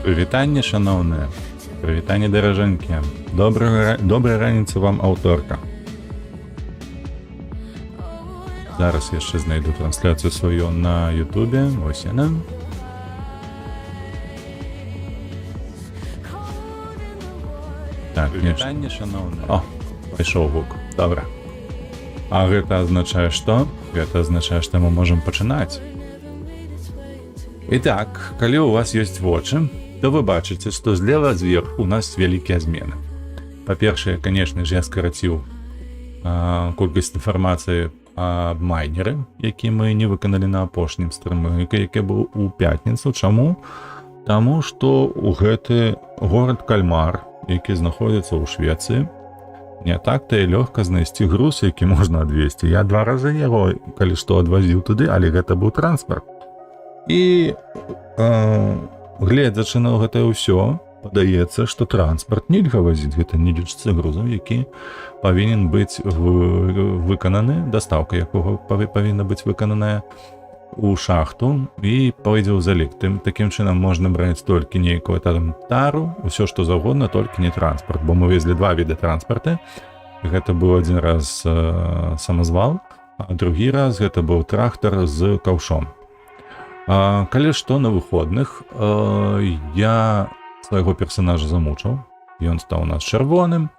Прывітанне, шаноўныя, прывітанне даражэнькія. Добрай раніцы вам, аўторка. Зараз яшчэ знайду трансляцыю сваю на Ютубе. Вось яна. Так, прывітанне, шаноўныя. О, пайшоў гук. Добра. А гэта азначае што? Гэта азначае, што мы можам пачынаць. Итак, калі у вас ёсць вочы, то вы бачыце, што злева зверху у нас вялікія змены. Па-першае, конечно ж, я скараціў колькасць інфармацыі аб майнеры, які мы не выканалі на апошнім стрымы, які быў у пятніцу. Чаму? Таму што ў гэты горад Кальмар, які знаходзіцца ў Швецыі, не так-то і лёгка знайсці груз, які можна адвезці. Я 2 разы яго, калі што, адвазіў туды, але гэта быў транспарт. І гледзячы на гэта ўсё, падаецца, што транспарт нельга вазіць. Гэта не лічыцца грузам, які павінен быць выкананы, дастаўка якога павінна быць выкананая у шахту і пойдзе ў залік. Такім чынам можна браць толькі нейкую там тару, усё што заўгодна, толькі не транспарт, бо мы везлі 2 віды транспарта. Гэта быў адзін раз самазвал, а другі раз гэта быў трактар з каўшом. Калі што, на выходных я свайго персанажа замучыў. Ён стаў у нас чырвоным,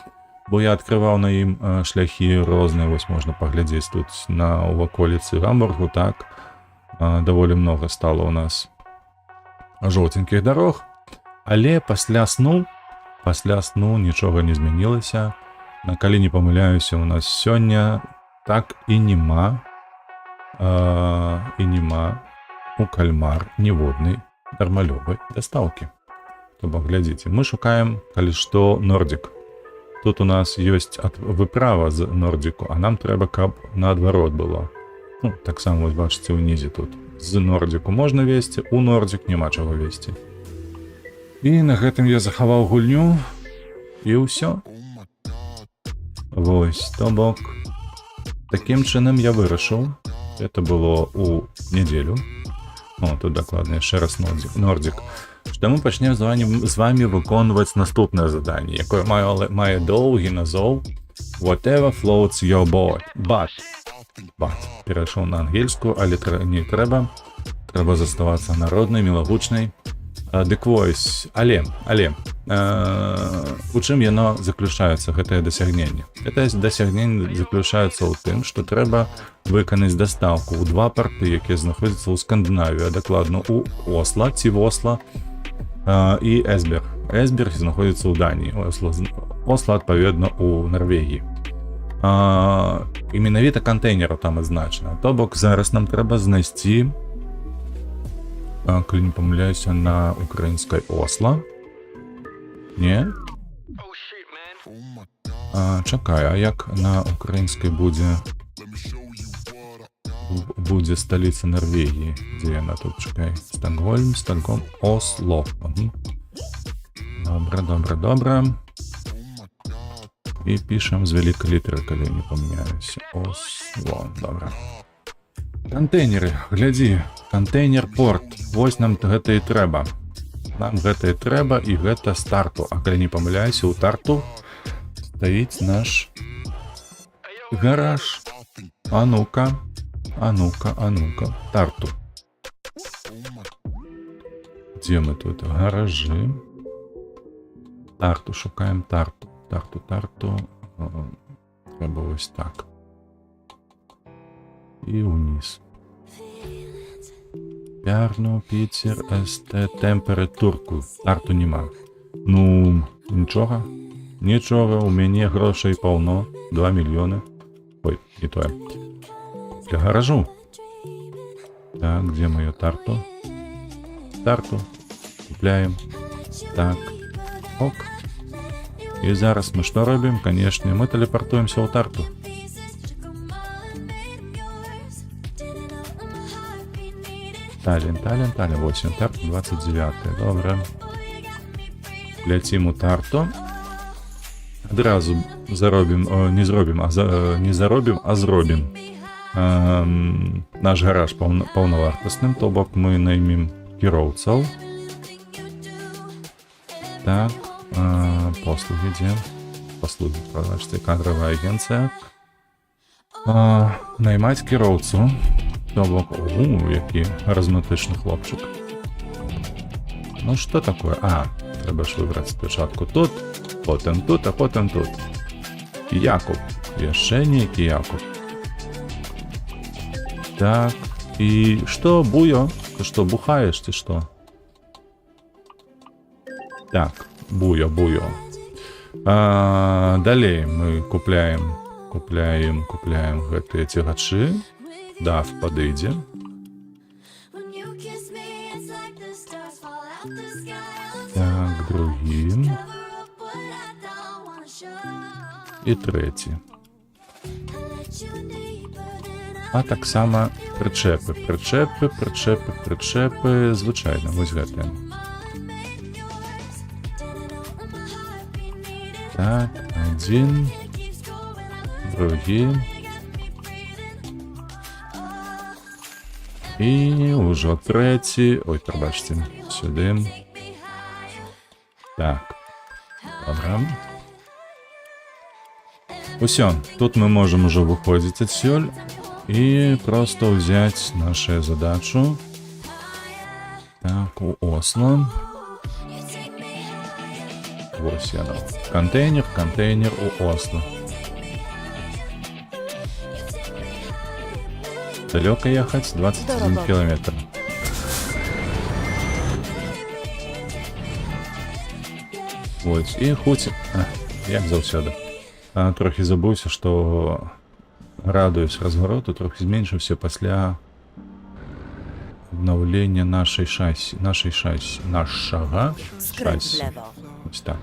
бо я адкрываў на ім шляхі розныя. Вось можна паглядзець тут на ваколіцы Гамбургу, так. Даволі многа стало у нас жоўценькіх дарог. Але пасля сну нічога не змянілася. Калі не памыляюся, у нас сёння так і нема у Кальмар ніводнай дармалёвай дастаўкі. То бок, глядзіце, мы шукаем, калі што, Нордзік. Тут у нас ёсць выправа з Нордзіку, а нам трэба, каб наадварот было. Ну, таксама, вось бачыце, унізе тут. З Нордзіку можна весці, у Нордзік няма чаго весці. І на гэтым я захаваў гульню, і ўсё. Вось, то бок, такім чынам я вырашыў. Это было у нядзелю. О, тут дакладна яшчэ раз Нордзік. Што мы пачнем з вами выконваць наступнае заданне, якое мае доўгі назоў Whatever floats your boat. But. Перайшоў на ангельскую, але не трэба. Трэба заставацца народнай, мілагучнай. Дык вось, але у чым яно заключаецца, гэтае дасягненне? Гэтае дасягненне заключаецца ў тым, што трэба выканаць дастаўку ў 2 парты, якія знаходзяцца ў Скандынавіі, а дакладна ў Осла ці Восла і Эсберг. Эсберг знаходзіцца ў Даніі, Осла, адпаведна, у Нарвегіі. І менавіта кантэйнеру там адзначана. То бок, зараз нам трэба знайсці, калі не памыляюся, на украінскай Осла. Не? Чакай, а як на украінскай будзе сталіца Нарвегіі? Дзе яна тут? Чакай. Стокгольм, Осло. Добра. І пішам з вялікай літары, калі не памыляюся. Осло, добра. Кантэйнеры, глядзі, кантэйнер-порт. Вось нам гэта і трэба. І гэта з Тарту. А калі не памыляюся, у Тарту стаіць наш гараж. А ну-ка. Тарту. Дзе мы тут? Гаражы. Тарту, шукаем Тарту. Тарту. Трэба вось так. І ўніз. Пярну, Піцер, СТ, Температурку. Тарту нема. Ну, нічога, у мяне грошай паўно. 2 мільёны. Ой, не тое. Для гаражу. Так, дзе маё Тарту? Тарту. Купляем. Так. Ок. І зараз мы што робім? Канешне, мы тэлепартуемся ў Тарту. Талін, вось ён, Тарту 29. Добра. Ляцім у Тарту. Адразу не заробім, а зробім. Наш гараж паўнавартасным, то бок мы наймем кіроўцаў. Так, послуги дзе? Послуги, прабачце, кадравая агенцыя. Наймаць кіроўцу. То бок, які разматычны хлопчык. Ну, что такое? Трэба ж выбраць спачатку тут, потым тут, а потым тут. Якуб. Яшчэ нейкі Якуб. Так, і што, Буё? Ты што, бухаеш, ці што? Так, Буё. Далей мы купляем гэтыя цягачы. Дав падыдзе. Так, другі. І трэці. А таксама прычэпы. Прычэпы. Звычайна, вось гэтыя. Так, адзін. Другі. І ўжо трэці. Ой, прабачце. Сюды. Так. Добра. Усё. Тут мы можем уже выходзіць адсюль і просто ўзяць нашу задачу. Так, у Осло. Вось яно. Контейнер у Осло. Далеко ехать 21 километр. Ось, і хоць, як заўсёды. Трохі забыўся, што радыус развароту трохі зменшыўся пасля обновлення нашага шасі. Ось так.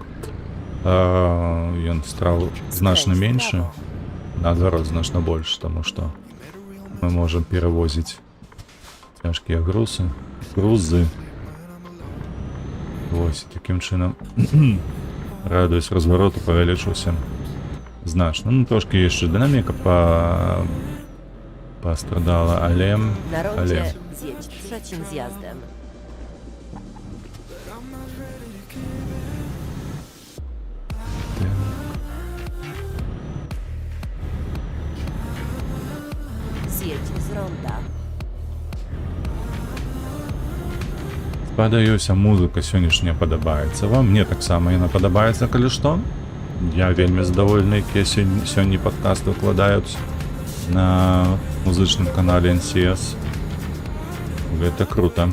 Ён стаў значна меншы, наадварот, значна больш, таму што мы можем перевозить тяжкие грузы. Ось, таким чином радиус развороту павялічыўся значна. Ну, трошки яшчэ дынаміка пострадала, але... Zjedź trzecim zjazdem. Zjedź z ronda. Спадаюся, музыка сённяшняя падабаецца вам. Мне таксама яна падабаецца, калі што. Я вельмі задаволены, якія сёння падкасты выкладаюць на музычным канале NCS. Гэта круто.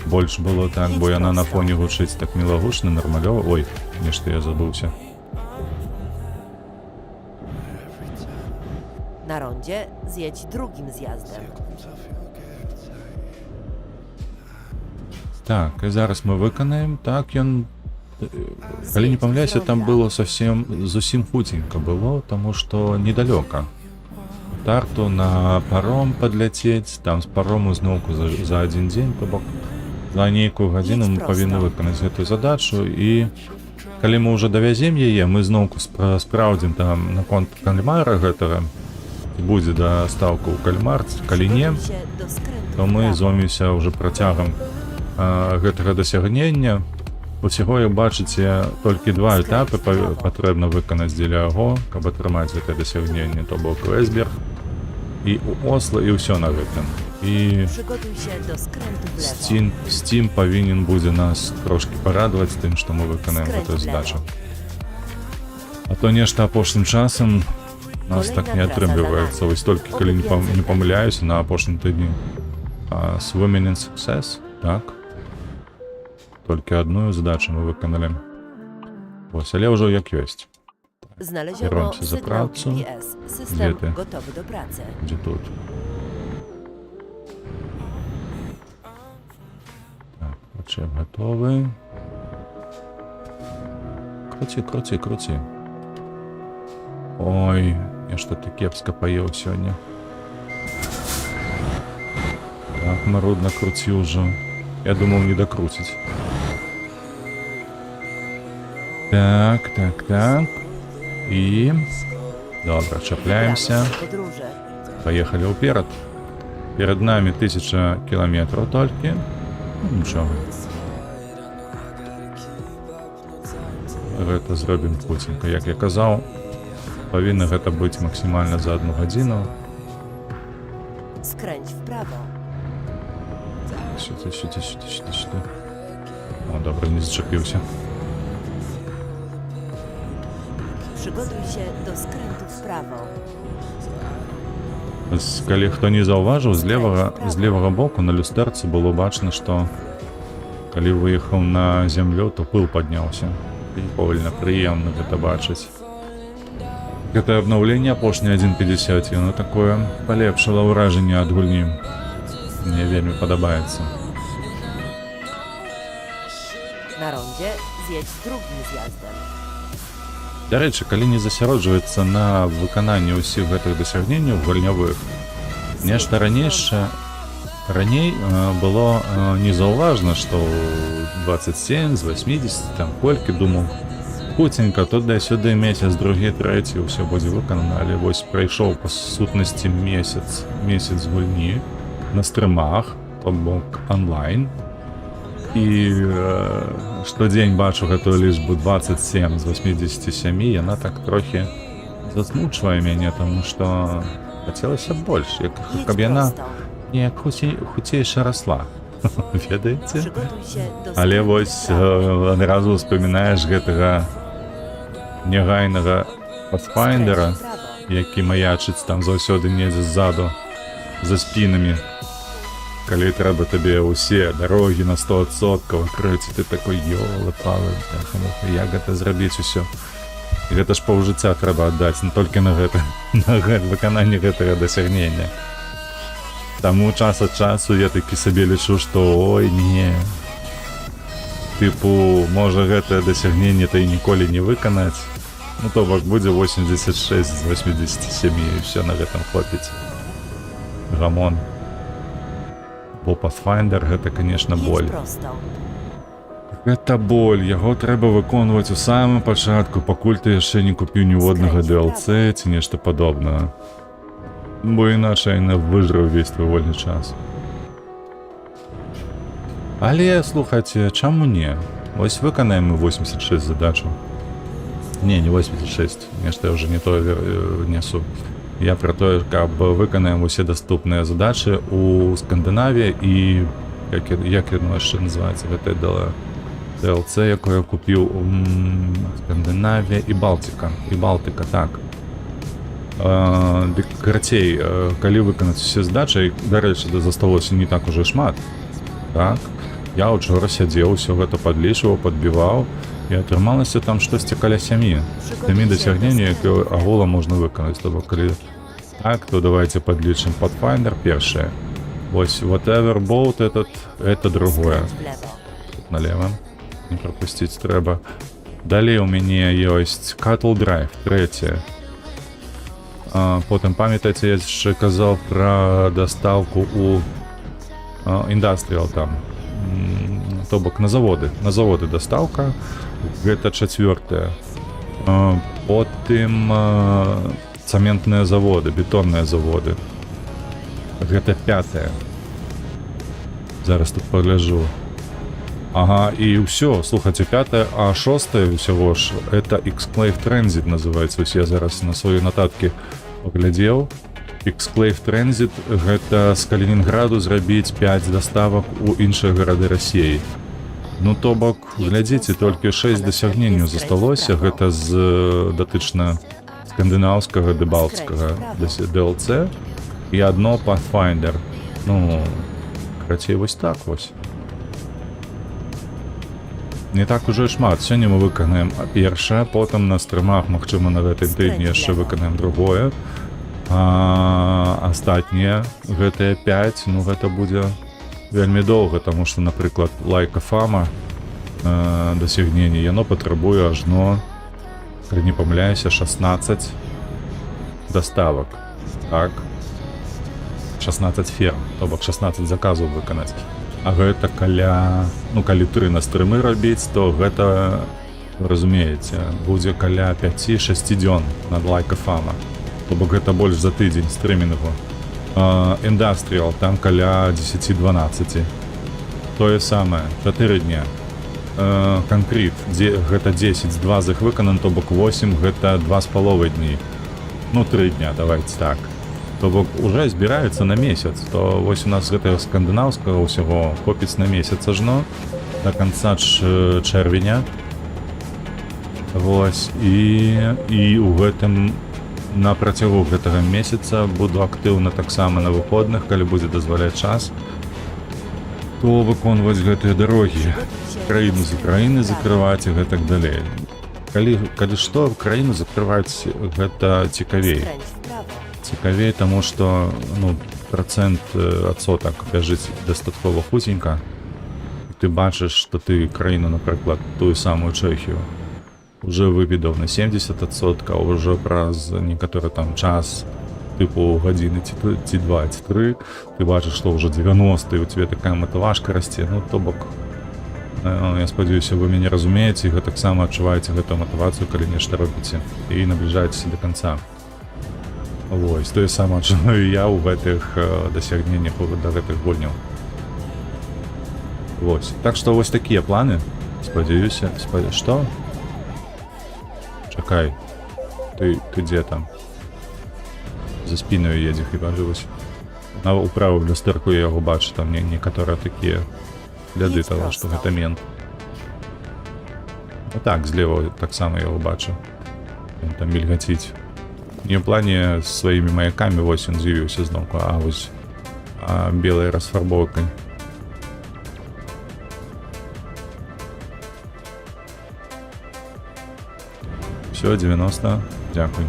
Больш было так, бо яна на фоне гучыць так мілагучна, нармалёва. Ой, нешта я забыўся. Na rondzie zjedź drugim zjazdem. Так, і зараз мы выканаем. Так, ён... Калі не памыляюся, там было зусім хутенька было, таму што недалёка. Тарту на паром падляцець, там з парому зноўку за адзін дзень, то бок за нейкую гадзіну мы павінны выканаць гэтую задачу, і калі мы ўжо давязем яе, мы зноўку спраўдзім там наконт кальмара гэтага, будзе дастаўка ў кальмар, калі не, то мы зоймемся ўжо працягам гэтага дасягнення. Усяго, як бачыце, толькі 2 этапы патрэбна выканаць дзеля яго, каб атрымаць гэтае дасягненне, то бок Эсберг і у Осло, і ўсё на гэтым. І Steam павінен будзе нас трошки парадаваць тым, што мы выканаем гэтую задачу. А то нешта апошнім часам нас так не атрымліваецца. Вось толькі, калі не памыляюся, на апошнім тыдні Swimming in Success, так? Толькі одну задачу мы выканалі. Ось, але ўжо як ёсць. Znaleziono Kierujący za sygnał pracą. GPS. Gdzie System ty? gotowy do pracy. Gdzie тут? Так, potrzeb gotowy. Krócej. Ой, я что-то кепска поел сегодня. Так, марудно крутил уже. Я думал не докрутить. Так. И... Добро, чапляемся. Поехали вперед. Перед нами 1000 километров только. Ну, ничего. гэта зробім хуценька. Як я казаў, павінна гэта быць максімальна за 1 гадзіну. Skręć w prawo. Сюди. О, добре, не зачепився. Przygotuj się do skrętu w prawo. Калі хто не заўважыў, з левага боку на люстэрцы было бачна, што калі выехаў на зямлю, то пыл падняўся. Прикольна, прыемна гэта бачыць. Гэтае абнаўленне апошняе 1.50, яно такое палепшыла ўражанне ад гульні. Мне вельмі падабаецца. Na rondzie zjedź drugim zjazdem. Дарэчы, калі не засяроджваецца на выкананні ўсіх гэтых дасягненняў гульнявых, нешта раней было незаўважна, што 27 з 80, там колькі думаў, хуценька, туды-сюды месяц, другі, трэці, ўсё будзе выканана, але вось прайшоў па сутнасці месяц гульні на стрымах, то бок онлайн, і штодзень бачу гэтую лічбу 27 з 87, яна так трохі засмучвае мяне, таму што хацелася больш, каб яна неяк хуцейша расла. Ведаеце? Przygotuj się do Але skrętu w вось prawo. адразу ўспамінаеш гэтага нягайнага Pathfindera, Skręć w prawo. які маячыць там заўсёды недзе ззаду, за спінамі. Калі трэба табе ўсе дарогі на 100% крыць, ты такой, ёлы-палы, як гэта зрабіць усё. І гэта ж паўжыцця трэба аддаць, не толькі на гэта, на выкананне гэтага дасягнення. Таму час ад часу я такі сабе лічу, што ой, не. Тыпу, можа гэтае дасягненне-то і ніколі не выканаць. Ну то бок будзе 86 з 87 і ўсё на гэтым хопіць. Гамон. Бо Pathfinder гэта, конечно, Jedź боль. prosto. Гэта боль, яго трэба выконваць у самым пачатку, пакуль ты яшчэ не купіў ніводнага DLC ці нешта падобнае. Бо іначай не выжраў увесь твой вольны час. Але, слухайце, чаму не? Вось выканаем мы 86 задачаў. Не 86, нешта я ўжо не тое несу. Я пра тое, каб выканаем усе даступныя задачы у Скандынавіі і як яно яшчэ называецца гэтае DLC, якое я купіў у Скандынавія і Балтыка. І Балтыка, так. Дык карацей, калі выканаць усе задачы, дарэчы, засталося не так ужо шмат. Так, я учора сядзеў, усё гэта падлічваў, падбіваў, і атрымалася там штосьці каля 7 дасягнення, якое агулам можна выканаць. То бок, калі так, то давайте падлічым Pathfinder першае. Вось Whatever Boat это другое. Skręć w lewo. Тут налево. Не пропусціць трэба. Далей у мяне ёсць Cattle Drive, трэцяе. Потым, памятаеце, я яшчэ казаў пра дастаўку у Industrial там. То бок на заводы дастаўка. Гэта 4. Потым цэментныя заводы, бетонныя заводы. Гэта 5. Зараз тут пагляджу. Ага, і ўсё, слухайце, 5, а 6 ўсяго ж, это Exclave Transit называецца. Ось я зараз на свае нататкі паглядзеў. Exclave Transit гэта з Калінінграду зрабіць 5 даставак у іншыя гарады Расіі. Ну то бок, глядзіце, толькі 6 дасягненняў засталося, гэта з датычна скандынаўскага ды балтскага DLC і адно Pathfinder. Ну, карацей, вось так вось. Не так ужо і шмат. Сёння мы выканаем першае, потым на стрымах, магчыма, на гэтым тыдні яшчэ выканаем другое. Астатнія, гэтыя 5, ну гэта будзе вельмі доўга, таму што, напрыклад, Лайка Фама дасягненне, яно патрабуе ажно, калі не памыляюся, 16 даставак. Так. 16 ферм, то бок 16 заказаў выканаць. А гэта каля, ну калі 3 на стрымы рабіць, то гэта, разумееце, будзе каля 5-6 дзён над Лайка Фама. То бок гэта больш за тыдзень стрымінгу. Industrial, там каля 10-12. Тое самае, 4 дня. канкрыт, гэта 10 з 2 з іх выканан, то бок 8 гэта 2,5 дні. Ну 3 дня, давайте так. То бок уже збіраецца на месяц, то вось у нас гэтага скандынаўскага ўсяго хопіць на месяц ажно до конца чэрвеня. Вось і у гэтым на працягу гэтага месяца буду актыўна таксама на выходных, калі будзе дазваляць час, то выконваць гэтыя дарогі, краіну з краіны закрываць і гэтак далей. Калі што, краіну закрываць гэта цікавей. Skręć w prawo. Цікавей, таму што процент адсотак бяжыць дастаткова хутенька. Ты бачыш, што ты краіну, напрыклад, тую самую Чэхію уже выведаў на 70%, уже праз некаторы там час, тыпу гадзіны ці 2, ці 3, ты бачыш, што ўжо 90, і у тебе такая матывашка расце. Ну, то бок, я спадзяюся, вы мяне разумееце, і гэтаксама адчуваеце гэтую матывацыю, калі нешта робіце, і набліжаецеся да канца. Вось, тое самае адчуваю я ў гэтых дасягненнях да гэтых гульняў. Вось, так што вось такія планы, спадзяюся, што? Чакай, ты дзе там? За спінаю едзе, хіба жывусь. На ўправу в люстэрку я яго бачу, там некаторыя такія гляды того, што гэта мент. Ну так, злева таксама яго бачу. Ён там мільгаціць. Не ў плане з сваімі маякамі, вось ён з'явіўся зноўку, а вось белай расфарбоўкай. Все, 90, дзякуй.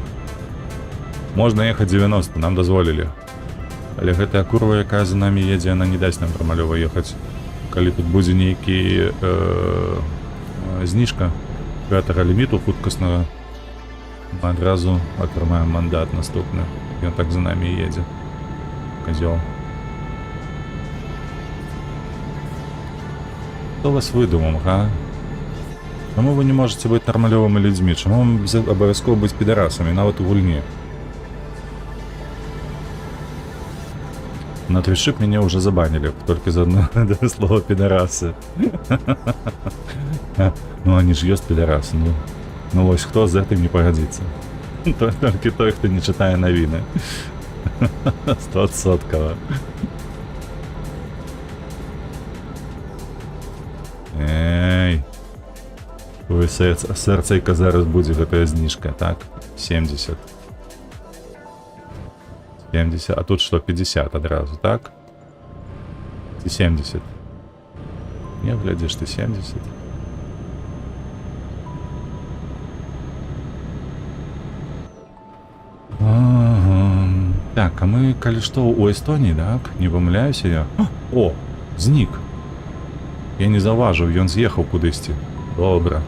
Можна ехаць 90, нам дазволілі. Але гэтая курва, якая за намі едзе, яна не дасць нам прамалёва ехаць. Калі тут будзе нейкі зніжка гэтага ліміту хуткаснага, мы адразу атрымаем мандат наступны. Ён так за намі едзе. Козёл. Хто вас выдумаў, га? Чаму вы не можете быць нармалёвымі людзьмі? Чаму вам абавязкова быць підарасамі, нават у гульні? На Твичы мяне ўжо забанілі, толькі за одно слова підарасы. Ну, они ж ёсць підарасы, ну вось хто з гэтым не пагадзіцца? Толькі той, хто не чытае навіны. 100%. Эй. Ой, сэрцайка зараз будзе гэтая зніжка, так? 70. 70, а тут што, 50 адразу, так? Ці 70? Не, глядзіш, ты 70. Так, а мы, калі што, у Эстоніі, так? Не памыляюся я? О, знік. Я не заўважыў, ён з'ехаў кудысьці. Добра.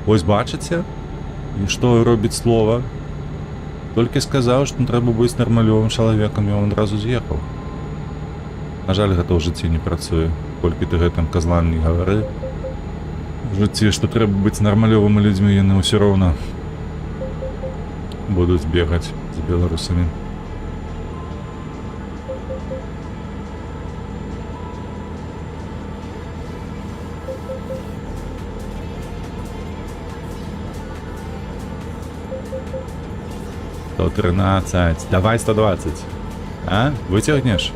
Ось бачыце? І што робіць слова? Толькі сказаў, што трэба быць нармалёвым чалавекам, і он адразу з'ехаў. На жаль, гэта ў жыцці не працуе. Колькі ты гэтым казлам не гавары. В жыцці, што трэба быць нармалёвымі людзьмі, яны ўсё роўна будуць бегаць з беларусамі. «113, давай 120, а? Вытягнешь?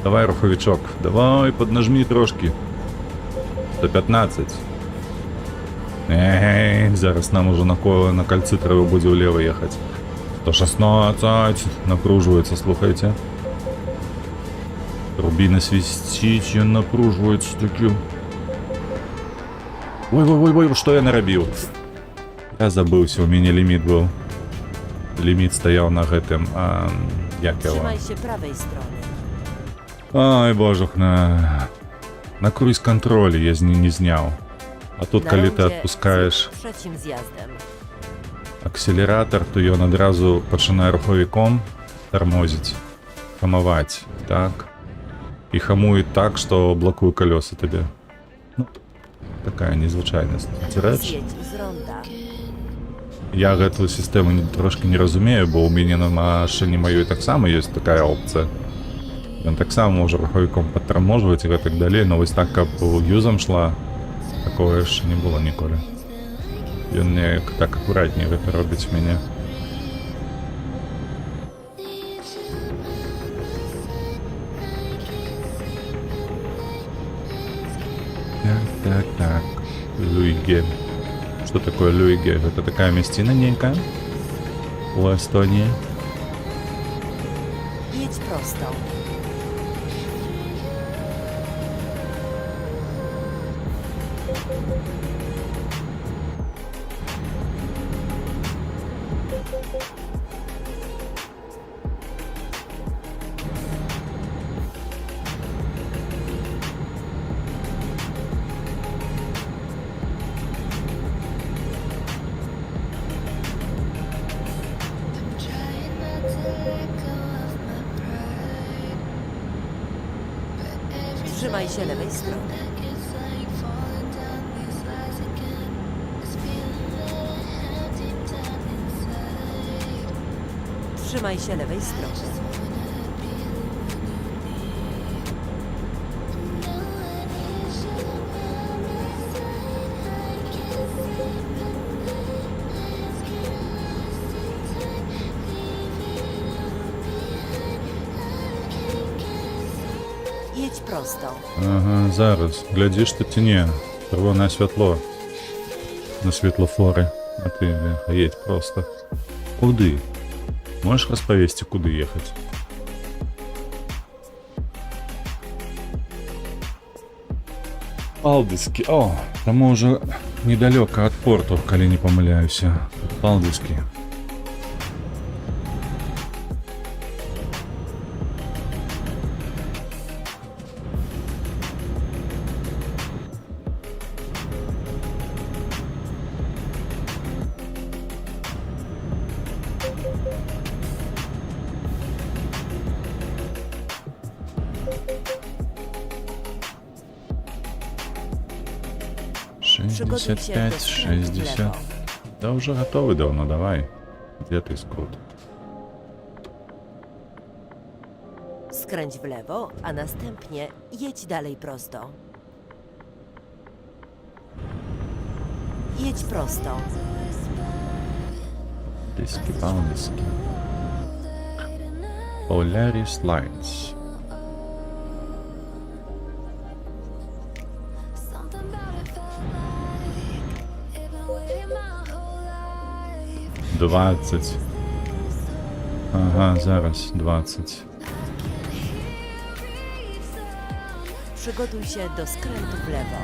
Давай, руховичок, давай, поднажми трошки. 115. Эй, зараз нам уже на кольцы трэба будзе ўлева ехаць. 116, напруживается, слухайте. Рубіна свісціць, ён напруживается таким. Ой, что я нарабіў? Я забыўся, у мяне ліміт быў. Ліміт стаяў на гэтым, як яго? Trzymaj się prawej strony. Ай, божух, на круиз-контроле я не зняў. А тут, Na калі ты rondzie адпускаеш z trzecim zjazdem. акселератор, то ён адразу пачынае рухавіком тармозіць, хамаваць, так? І хамуе так, што блакуе калёсы табе. Ну, такая незвычайнасць. Рэч. Zjedź z ronda. Я гэтую сістэму трошки не разумею, бо ў мяне на машыне маёй таксама ёсць такая опцыя. Ён таксама можа рухавіком падтарможваць і гэтак далей, но вось так, каб юзам шла, такого яшчэ не было ніколі. Ён неяк так акуратней гэта робіць мяне. Так. Люйге. Что такое Люйге? Это такая местина некая у Эстонии. Jedź prosto. Trzymaj się lewej strony. Trzymaj się lewej strony. Jedź prosto. Ага, зараз. Глядиш ти ці ні. Червоне світло. На світлофори. А ти їдь просто. Куди? Можеш розповісти, куди їхати? Палдыски. О, там уже недалеко от порту, коли не помиляюся. Палдыски. Przygotuj się do 65, skrętu w 60. lewo. Да уже готовы давно, давай. Где ты, скрут? Skręć w lewo, a następnie jedź dalej prosto. Jedź prosto. Диски, палдыски. Polaris Lines. Двадцять. Ага, зараз 20. Przygotuj się do skrętu w lewo.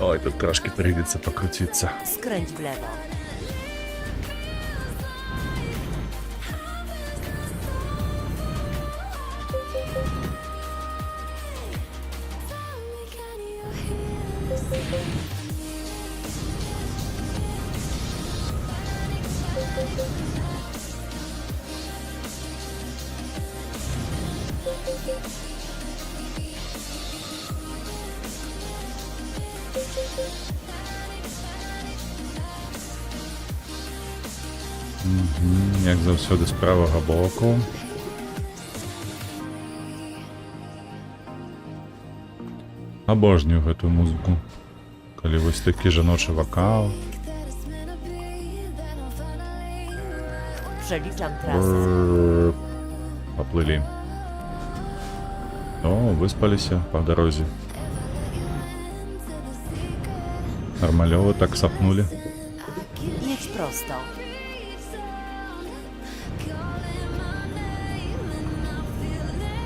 Ой, тут трошки прийдеться покрутитися. Skręć w lewo. Як завсёды з правага боку. Абожнюю гэтую музыку. Калі вось такі жаночы вакал. Przeliczam trasę. Поплыли. О, выспаліся па дарозе. Нармалёва так сапнули. Jedź prosto.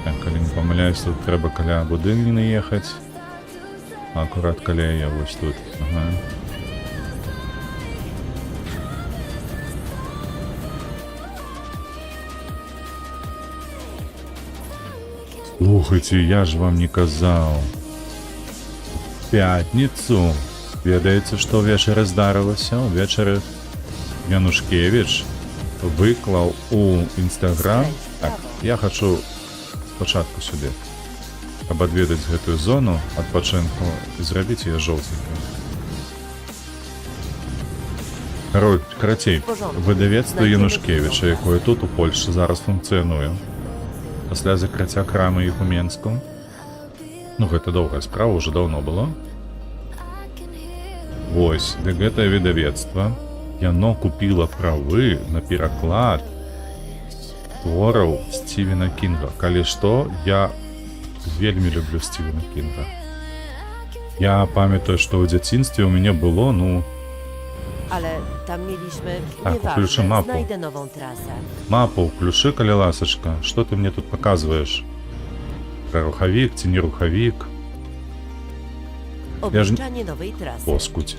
Так, калі не памыляюсь, тут трэба каля будыніны ехаць. Акурат каля я вось тут. Ага. Слухайте, я ж вам не казаў. Пятніцу. Ведаеце, што ўвечары здарылася? Увечары Янушкевіч выклаў у Інстаграм. Так, я хачу спачатку сюды, каб адведаць гэтую зону адпачынку і зрабіць яе жоўценькай. Карацей, видавецтво Янушкевича, якое тут у Польщі зараз функцыянуе. Пасля закрыцця крамы іх у Менску. Ну, гэта доўгая справа, уже даўно было. Вось, для гэтае видавецтва яно купіла правы на пераклад твораў Стівена Кінга. Калі што, я вельмі люблю Стівена Кінга. Я памятаю, што ў дзяцінстве ў мяне было, ну, Ale tam mieliśmy... Tak, klucze Nieważne, mapu. znajdę nową trasę. мапу включи, калі ласачка. Што ты мне тут паказваеш? Пра рухавік ці не рухавік? Obliczanie nowej trasy. Поскудь.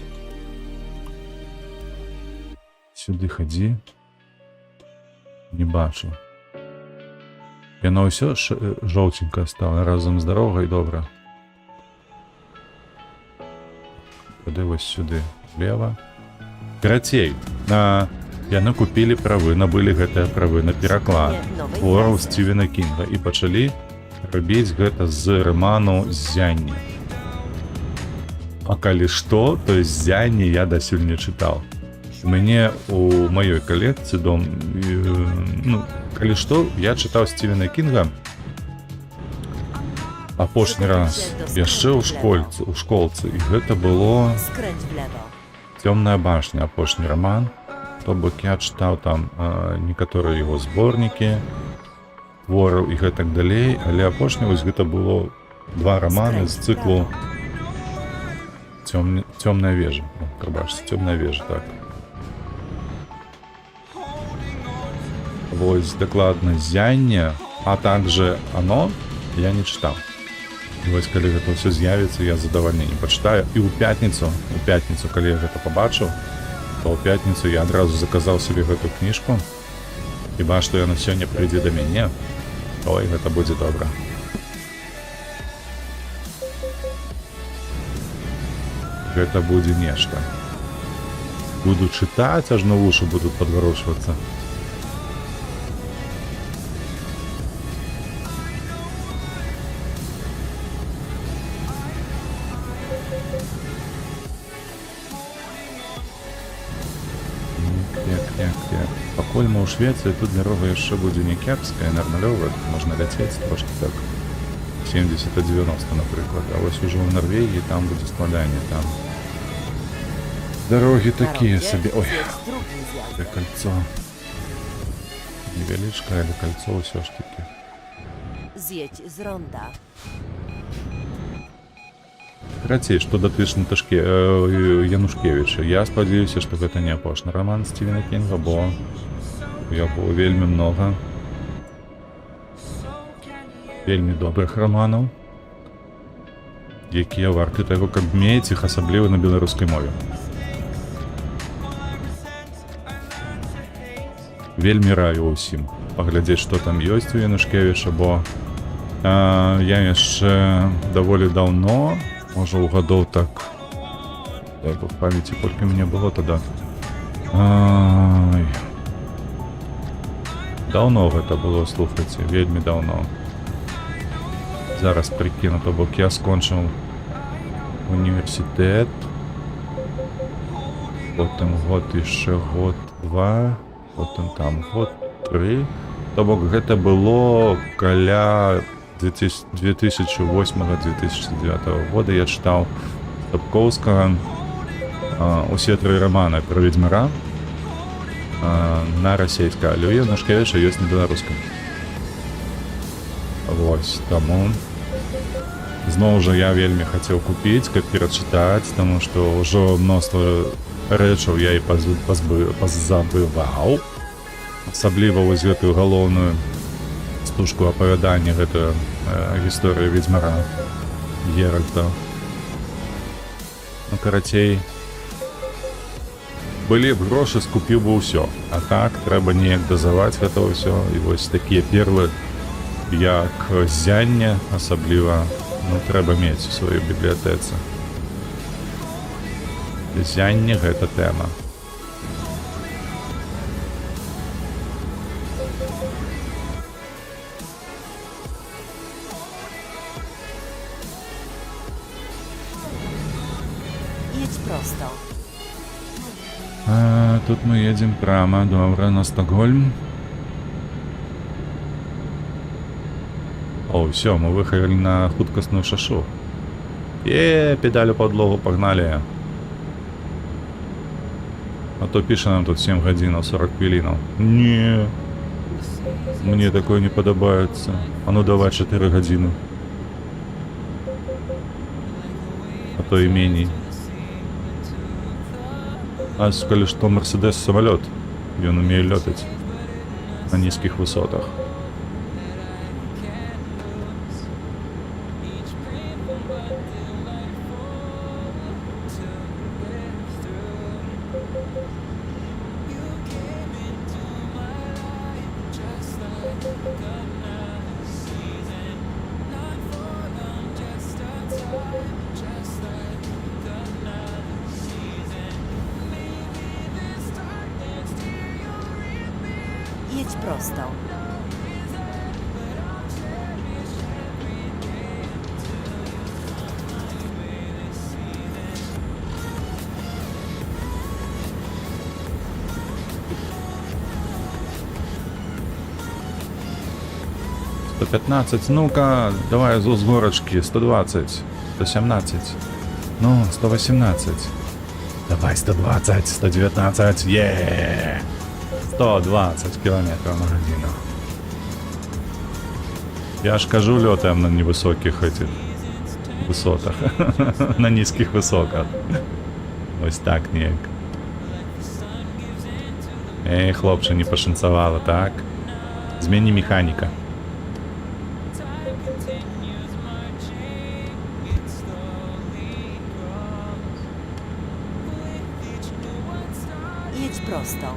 Сюды хадзі. Не бачу. Яно ўсё жоўценькае стала разам з дарогай, добра. Куды вось сюды? Лева. Карацей, яны купілі правы, набылі гэтыя правы на пераклад твораў Стівена Кінга і пачалі рабіць гэта з раману «Ззянне». А калі што, то «Ззянне» я дасюль не чытаў. У мяне у маёй калекцыі дом... Ну, калі што, я чытаў Стівена Кінга апошні раз яшчэ ў школцы, і гэта было... Skręć w lewo. «Цёмная башня», апошні роман. То бок я чытаў там некаторыя яго зборнікі твораў і гэтак далей, але апошні вось гэта было 2 раманы з цыклу «Цёмная вежа». Прабачце, «Цёмная вежа», так. Вось дакладна «Ззянне», а также «Оно» я не чытаў. І вось калі гэта ўсё з'явіцца, я з задавальненнем пачытаю. І ў пятніцу, калі я гэта пабачыў, то ў пятніцу я адразу заказаў сабе гэту кніжку. Хіба што яна сёння прыйдзе да мяне, ой, гэта будзе добра. Гэта будзе нешта. Буду чытаць, ажно вушы будуць падварочвацца. Пакуль мы ў Швецыі, тут дарога яшчэ будзе не кепская, нармалёвая, можна ляцець трошки так 70-90, напрыклад. А вось ужо ў Норвегіі там будзе складанне, там дарогі такія сабе. Ой, это кольцо. Невялічкае, але кольцо ўсё ж таки. Zjedź z ronda. Карацей, што датычна Янушкевіча, я спадзяюся, што гэта не апошні роман Стівена Кінга, бо яго вельмі многа вельмі добрых романаў, якія варты таго, каб мець іх, асабліва на беларускай мове. Вельмі раю ўсім паглядзець, што там ёсць у Янушкевіча, бо я яшчэ даволі даўно, можа ў гадоў так, дай бог памяці, колькі мне было тада. Даўно гэта было, слухайце, вельмі даўно. Зараз прыкіну, то бок я скончыў універсітэт, потым год яшчэ год-два, потым там год-3. То бок гэта было каля 2008-2009 года. Я чытаў Сапкоўскага усе 3 раманы пра ведзьмара на расейскай, але ў Янушкевіча ёсць на беларускай. Вось, таму зноў жа я вельмі хацеў купіць, каб перачытаць, таму што ўжо мноства рэчаў я і пазабываў. Асабліва вось гэтую галоўную стужку апавядання, гэта гісторыя ведзьмара Геральта. Ну, карацей, былі б грошы, скупіў бы ўсё. А так, трэба неяк дазаваць гэта ўсё. І вось такія перлы, як «Ззянне», асабліва, ну, трэба мець у сваёй бібліятэцы. «Ззянне» — гэта тэма. Jedź prosto. тут мы едем прямо, добре, на Стокгольм. О, все, мы выехали на хуткостную шашу. Педалю подлогу, погнали. А то пише нам тут 7 годин, 40 хвилин. Не, мне такое не подобается. А ну давай 4 годины. А то и менее. А сказали, что Мерседес самолет, и он умеет летать на низких высотах. Jedź prosto. — 115, ну-ка, давай с горочки, 120, 117, ну, 118, давай 120, 119, 120 километров на годину. Я ж кажу, летаем на невысоких этих высотах, на низких высоках. Ось так ніяк. Ей, хлопче, не пошанцевало, так? Зміни механіка. Jedź prosto.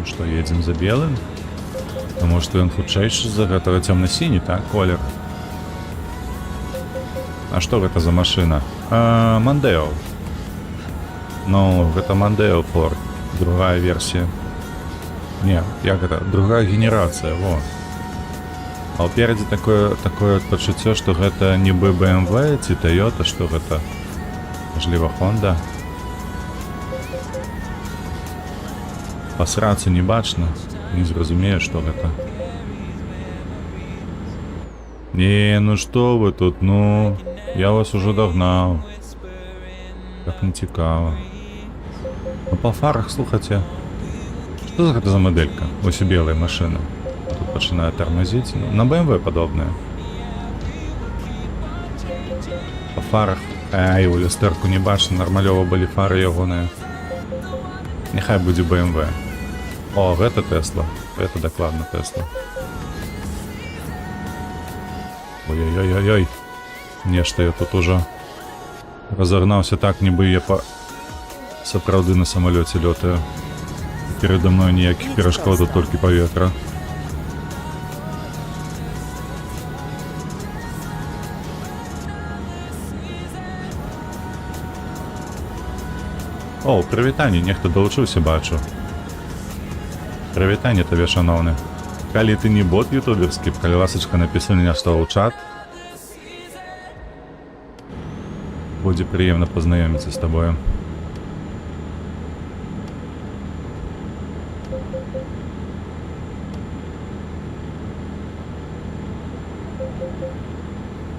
Что, едем за белым? Потому что он худшейший за этого темно-синий, так, колер? А что это за машина? Мондео. Ну, это Мондео Ford. Другая версия. Не, як это? Другая генерация, во. А впереди такое почуття, что это не BMW, ці Toyota, что это? Можливо, Honda. Посраться не бачно, не зрозумею, что это. Не, ну что вы тут, ну, я вас уже догнал. Как не цікаво. Ну по фарах, слухайте. Что за это за моделька? Ось белая машина. Тут починает тормозить. На BMW подобное. По фарах. Ай, у люстерку не бачно, нормальово были фары ягоные. Нехай буде BMW. О, это Тесла. Это докладно Тесла. Ой-ой-ой-ой-ой. Нечто я тут уже разогнался так, ніби я по сапраўды на самолете летаю. Передо мной ніяких перешкод, тільки повітря. О, привітання, нехто долучився, бачу. Привітання тобі, шановний. Калі ти не бот ютуберський, калі ласочка напиши мене что у чат. Буде приємно познайомитися з тобою.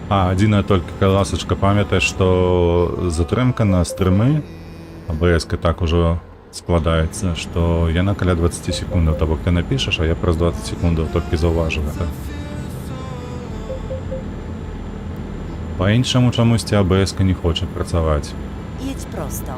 Одна только ласочка, пам'ятай, что затримка на стрими АБС-ка так уже складається, що я на каля 20 секунд того, як ти напишеш, а я про 20 секунд тільки зауважу це. По-іншому чомусь ця АБС-ка не хоче працювати. Jedź prosto.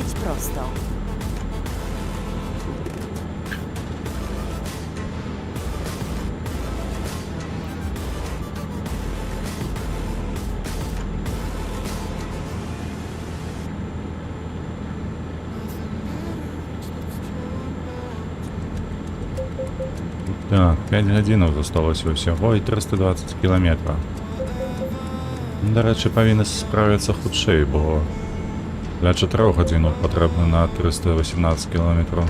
Jedź prosto. Так, 5 гадзінаў засталося ўсяго і 320 кіламетраў. Да рэчы, павінны справіцца хутчэй, бо для 4 гадзінаў патрэбна на 318 кіламетраў.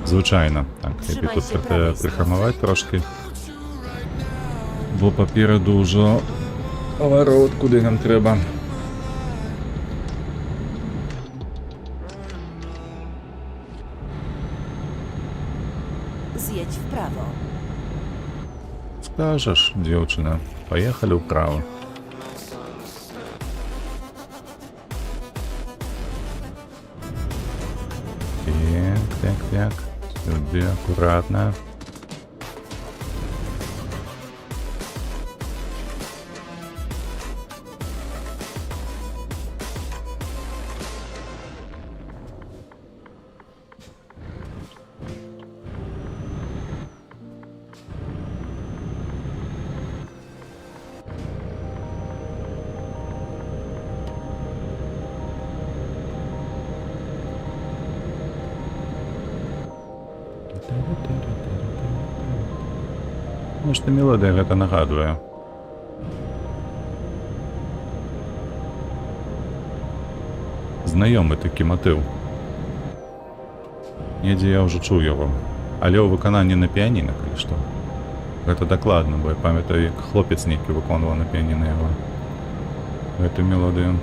Звычайна. Так, лепей тут прыхамаваць трошкі. Бо папераду ўжо паварот, куды нам трэба. Zjedź w prawo. Скажаш, дзяўчына, паехалі ўправа. Так. Сюды акуратна. Нешта мелодыя гэта нагадвае. Знаёмы такі матыў. Недзе я ўжо чуў яго. Але ў выкананні на піяніна, калі што. Гэта дакладна, бо я памятаю, як хлопец нейкі выконваў на піяніна яго. Гэту мелодыю.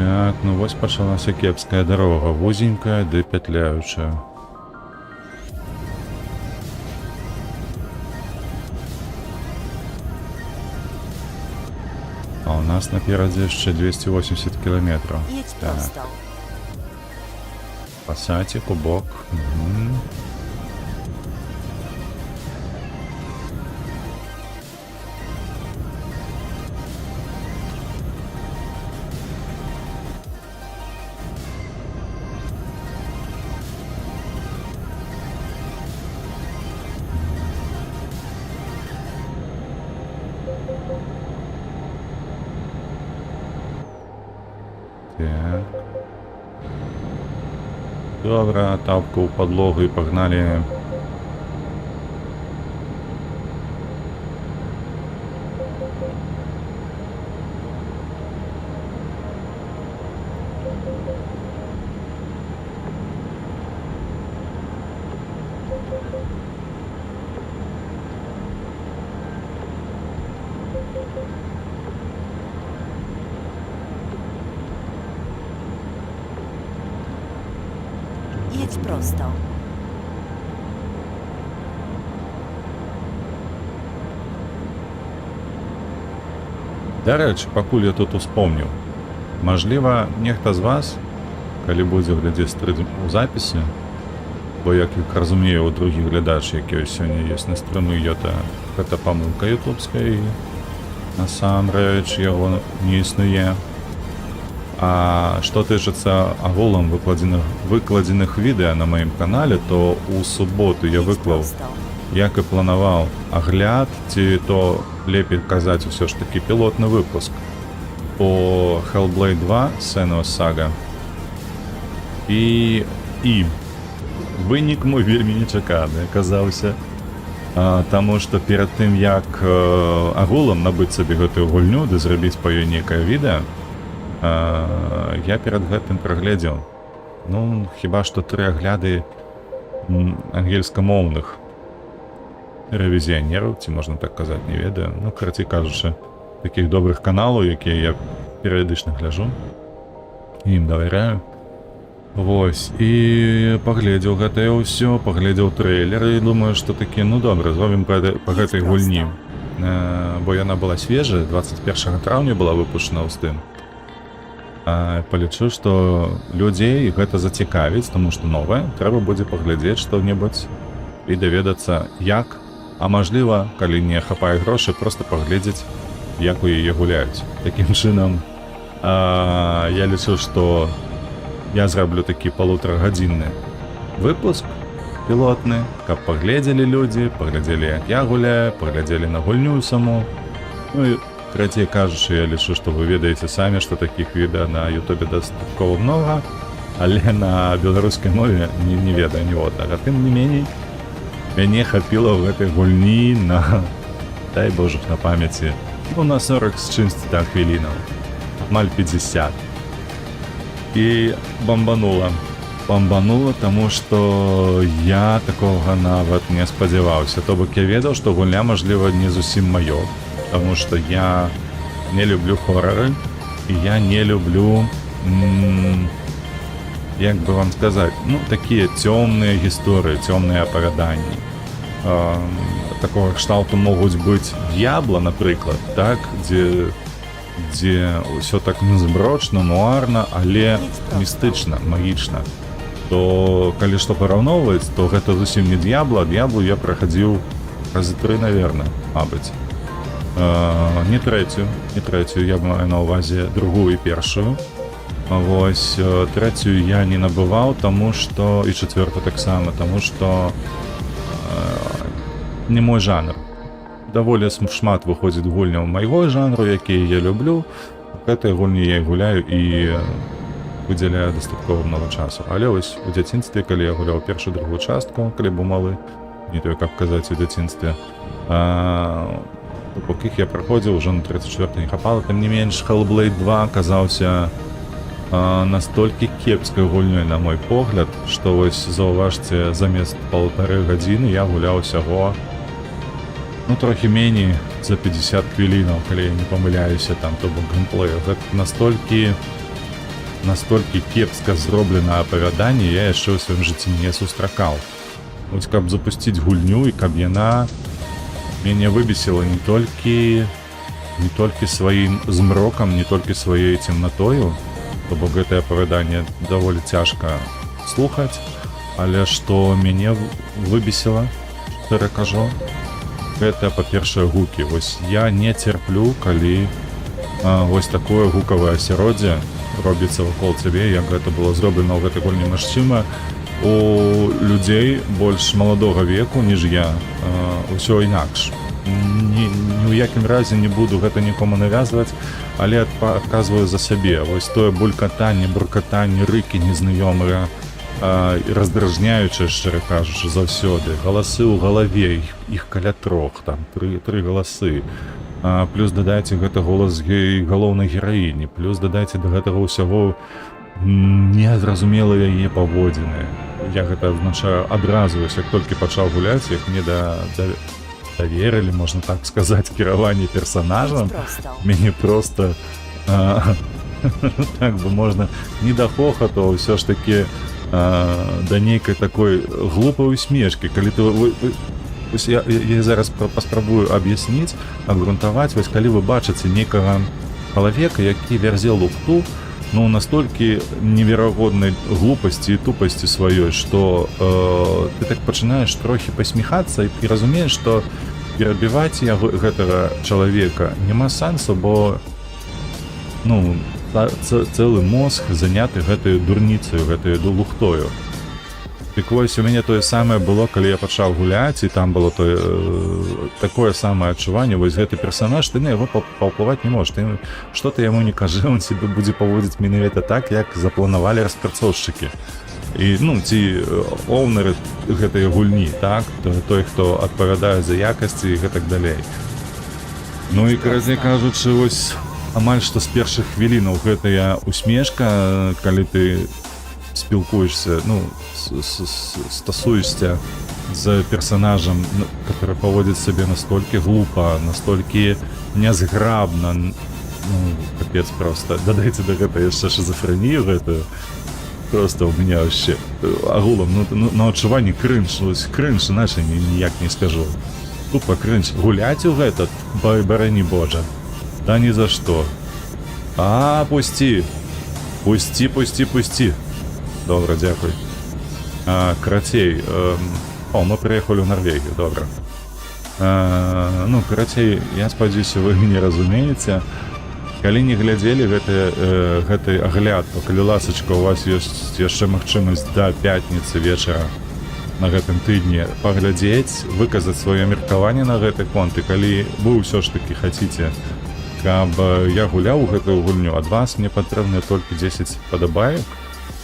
Так, ну вось пачалася кепская дарога, вузенькая ды пятляючая. А у нас наперадзе яшчэ 280 кіламетраў. Jedź Так, prosto. пасацік у бок. Так. Добра, тапку ў падлогу і пагналі. Jedź prosto. Дарэчы, пакуль я тут успомніў. Мажліва, нехта з вас, калі будзе глядзець стрым у запісе, бо як разумею, другі глядач, які сёння ёсць на стрымы Йота, гэта памылка ютубская, і насамрэч яго не існуе. А што тычыцца агулам выкладзеных відэа на маім канале, то ў суботу я Jedź выклаў, prosto. як і планаваў, агляд, ці то лепей казаць усё ж такі пілотны выпуск по Hellblade 2 Senua's Saga. І вынік мой вельмі нечаканы аказаўся. Таму што перад тым, як агулам набыць сабе гэтую гульню ды зрабіць па ёй некае відэа, я перад гэтым прагледзеў, ну, хіба што 3 агляды ангельскамоўных рэвізіянераў, ці можна так казаць, не ведаю. Ну, карацей кажучы, такіх добрых каналаў, якія я перыядычна гляджу, ім давяряю. Вось, і паглядзеў гэтае ўсё, паглядзеў трэйлеры і думаю, што такі, ну добра, зробім па гэтай гульні. Бо яна была свежая, 21 траўня была выпушчана ў Steam. Палічу, што людзей гэта зацікавіць, таму што новае, трэба будзе паглядзець што-небудзь і даведацца, як, а мажліва, калі не хапае грошай, проста паглядзець, як у яе гуляюць. Такім чынам, я лічу, што я зраблю такі полуторагадзінны выпуск пілотны, каб паглядзелі людзі, паглядзелі, як я гуляю, паглядзелі на гульню саму. Ну і трэцяе кажучы, я лічу, што вы ведаеце самі, што такіх відэа на Ютубе дастаткова многа, але на беларускай мове не ведаю ніводнага. Тым не меней, мяне хапіла ў гэтай гульні на, дай божух на памяці, на 40 з чымсьці там хвілінаў, амаль 50. І бамбанула, таму што я такога нават не спадзяваўся. То бок я ведаў, што гульня, мажліва, не зусім маё, таму што я не люблю хорары, і я не люблю, як бы вам сказаць, такія цёмныя гісторыі, цёмныя апавяданні. Такога кшталту могуць быць Д'ябла, напрыклад, так, дзе ўсё так незброчна, нуарна, але містычна, магічна. То калі што параўноўваць, то гэта зусім не Д'ябла, Д'яблу я прахадзіў разы 3, наверное, мабыць. Не трэцюю, я маю на ўвазе другую і першую. Вось, трэцюю я не набываў, таму што, і чацвёртую таксама, таму што не мой жанр. Даволі шмат выходзіць гульняў майго жанру, якія я люблю. Гэтыя гульні я і гуляю і выдзяляю дастаткова многа часу. Але вось у дзяцінстве, калі я гуляў першую, другую частку, калі быў малы, не тое, каб казаць у дзяцінстве, бок іх я праходзіў, ужо на 34 не хапала. Тым не менш, Hellblade 2 аказаўся настолькі кепскай гульнёй, на мой погляд, што вось заўважце, замест 1,5 гадзіны я гуляў усяго трохі меней за 50 хвілінаў, калі я не памыляюся там, то бок геймплею. Гэта настолькі кепска зроблена апавяданне я яшчэ ў сваім жыцці не сустракаў. Вось каб запусціць гульню і каб яна мяне выбесіла не толькі сваім змрокам, не толькі сваёй цемнатою, то бок гэтае апавяданне даволі цяжка слухаць, але што мяне выбесіла, шчыра кажу, гэта, па-першае, гукі. Вось я не церплю, калі вось такое гукавае асяроддзе робіцца вакол цябе, як гэта было зроблена ў гэтай гульні. Магчыма, у людзей больш маладога веку, ніж я, усё інакш. Ні ў якім разе не буду гэта нікому навязваць, але адказваю за сябе. Вось тое булькатанне, буркатанне, рыкі незнаёмыя, раздражняючыя, шчыра кажучы, заўсёды. Галасы ў галаве, іх каля 3, там, 3 галасы. Плюс дадайце гэта голас галоўнай гераіні, плюс дадайце да гэтага ўсяго незразумелыя яе паводзіны. Я гэта азначаю адразу, як толькі пачаў гуляць, як мне даверылі, можна так сказаць, кіраванне персанажам, мяне проста так бы можна не да хохату, а ўсё ж такі да нейкай такой глупай усмешкі. Калі ты я зараз паспрабую аб'ясніць, абгрунтаваць, вось калі вы бачыце нейкага чалавека, які вярзе лухту, настолькі неверагоднай глупасці і тупасці сваёй, што ты так пачынаеш трохі пасміхацца і разумееш, што перабіваць гэтага чалавека няма сэнсу, бо цэлы мозг заняты гэтай дурніцаю, гэтай лухтою. Так вось, у мяне тое самае было, калі я пачаў гуляць, і там было такое самае адчуванне. Вось гэты персанаж, ты на яго паўплываць не можаш. Што ты яму не кажы, он себе будзе паводзіць менавіта так, як запланавалі распрацоўшчыкі. І, ці оўнеры гэтай гульні, так? Той, хто адпавядае за якасці і гэтак далей. І, карацей кажучы, вось амаль што з першых хвілінаў гэтая усмешка, калі ты спілкуешься, стасуешься з персонажем, который поводит себя настолько глупо, настолько незграбно, капец просто. Додайте до этого еще шизофрению гэтую. Просто у меня вообще агулом, на адчуванні кринж, кринж, иначе ніяк не скажу. Тупо кринж. Гулять у этот, барани боже. Да ни за что. Пусти. Пусти. Добре, дякую. Карацей, ми приїхали в Норвегію, добре. Ну, карацей, я спадзяюся, вы мяне разумееце. Калі не глядзелі гэты агляд, то калі ласачка, у вас ёсць яшчэ магчымасць да пятніцы вечара на гэтым тыдні паглядзець, выказаць сваё меркаванне на гэты конт, і калі вы ўсё ж такі хаціце, каб я гуляў у гэтую гульню, ад вас мне патрэбны толькі 10 падабаек,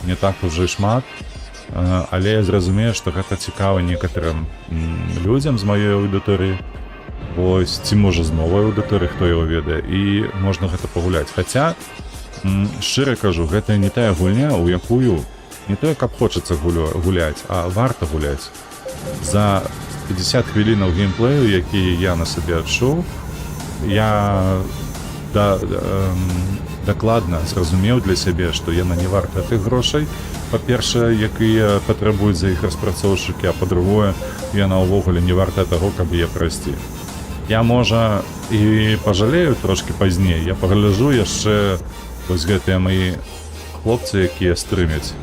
не так уже і шмат, але я зразумею, што гэта цікава некаторым людзям з маёй аўдыторыі, вось, ці можа з новай аўдыторыі, хто яго ведае, і можна гэта пагуляць. Хаця, шчыра кажу, гэта не тая гульня, у якую не тое, каб хочацца гуляць, а варта гуляць. За 50 хвілінаў геймплею, якія я на сабе адчуў, я дакладна зразумеў для сябе, што яна не варта тых грошай, па-першае, якія патрабуюць за іх распрацоўшчыкі, а па-другое, яна ўвогуле не варта таго, каб яе прайсці. Я, можа, і пажалею трошкі пазней, я пагляджу яшчэ вось гэтыя мои хлопцы, якія стрымяць.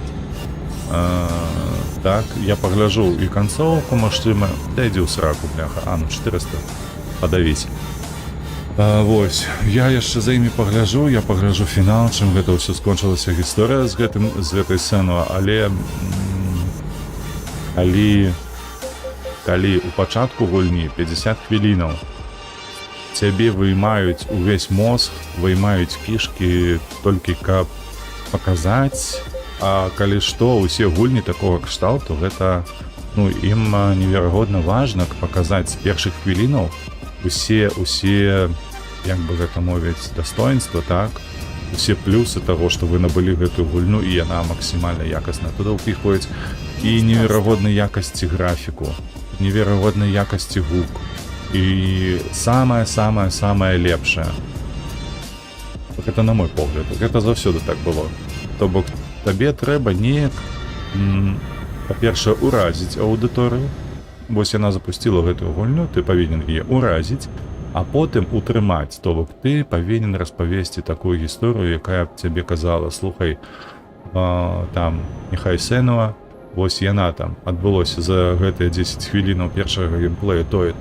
Так, я пагляджу і канцоўку, магчыма, да ідзі ў сраку, бляха, ну 400 падавіць. Вось, я яшчэ за імі пагляджу, я пагляджу фінал, чым гэта ўсё скончылася гісторыя з гэтай сцэну, але калі ў пачатку гульні 50 хвілінаў цябе вымаюць увесь мозг, вымаюць кішкі толькі каб паказаць, а калі што, усе гульні такога кшталту, гэта, ну, ім неверагодна важна паказаць з першых хвілінаў усе, як бы гэта мовіць, достоинства, так, усе плюсы таго, што вы набылі гэтую гульню, і яна максімальна якасна туды ўпіхваюць, і неверагоднай якасці графіку, неверагоднай якасці гук, і самае лепшае. Гэта на мой погляд, гэта заўсёды так было. То бок, табе трэба неяк, па-першае, уразіць аўдыторыю. Вось яна запусціла гэтую гульню, ты павінен яе уразіць, а потым утрымаць. То бок, ты павінен распавесці такую гісторыю, якая б цябе казала: слухай, там, няхай Сенуа, вось яна там адбылося за гэтыя 10 хвілінаў першага геймплея тое,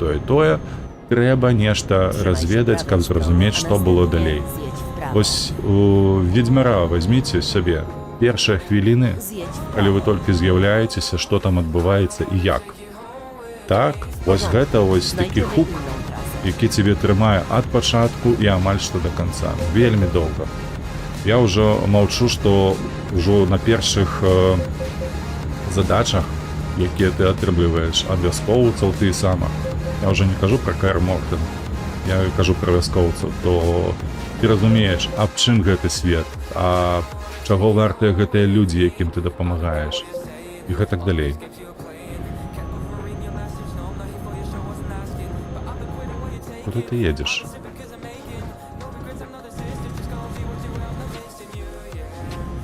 трэба нешта разведаць, каб зразумець, што было далей. Вось у Ведзьмара возьміце сабе першыя хвіліны, калі вы толькі з'яўляецеся, што там адбываецца і як. Так, вось гэта вось такі хук, які цябе трымае ад пачатку і амаль што да канца. Вельмі доўга. Я ўжо маўчу, што ўжо на першых задачах, якія ты атрымліваеш ад вяскоўцаў, ты сама. Я ўжо не кажу пра Каэр Мортен, я кажу пра вяскоўцаў, то ты разумееш, аб чым гэты свет, а чаго вартыя гэтыя людзі, якім ты дапамагаеш, і гэтак далей. Куды ты едзеш?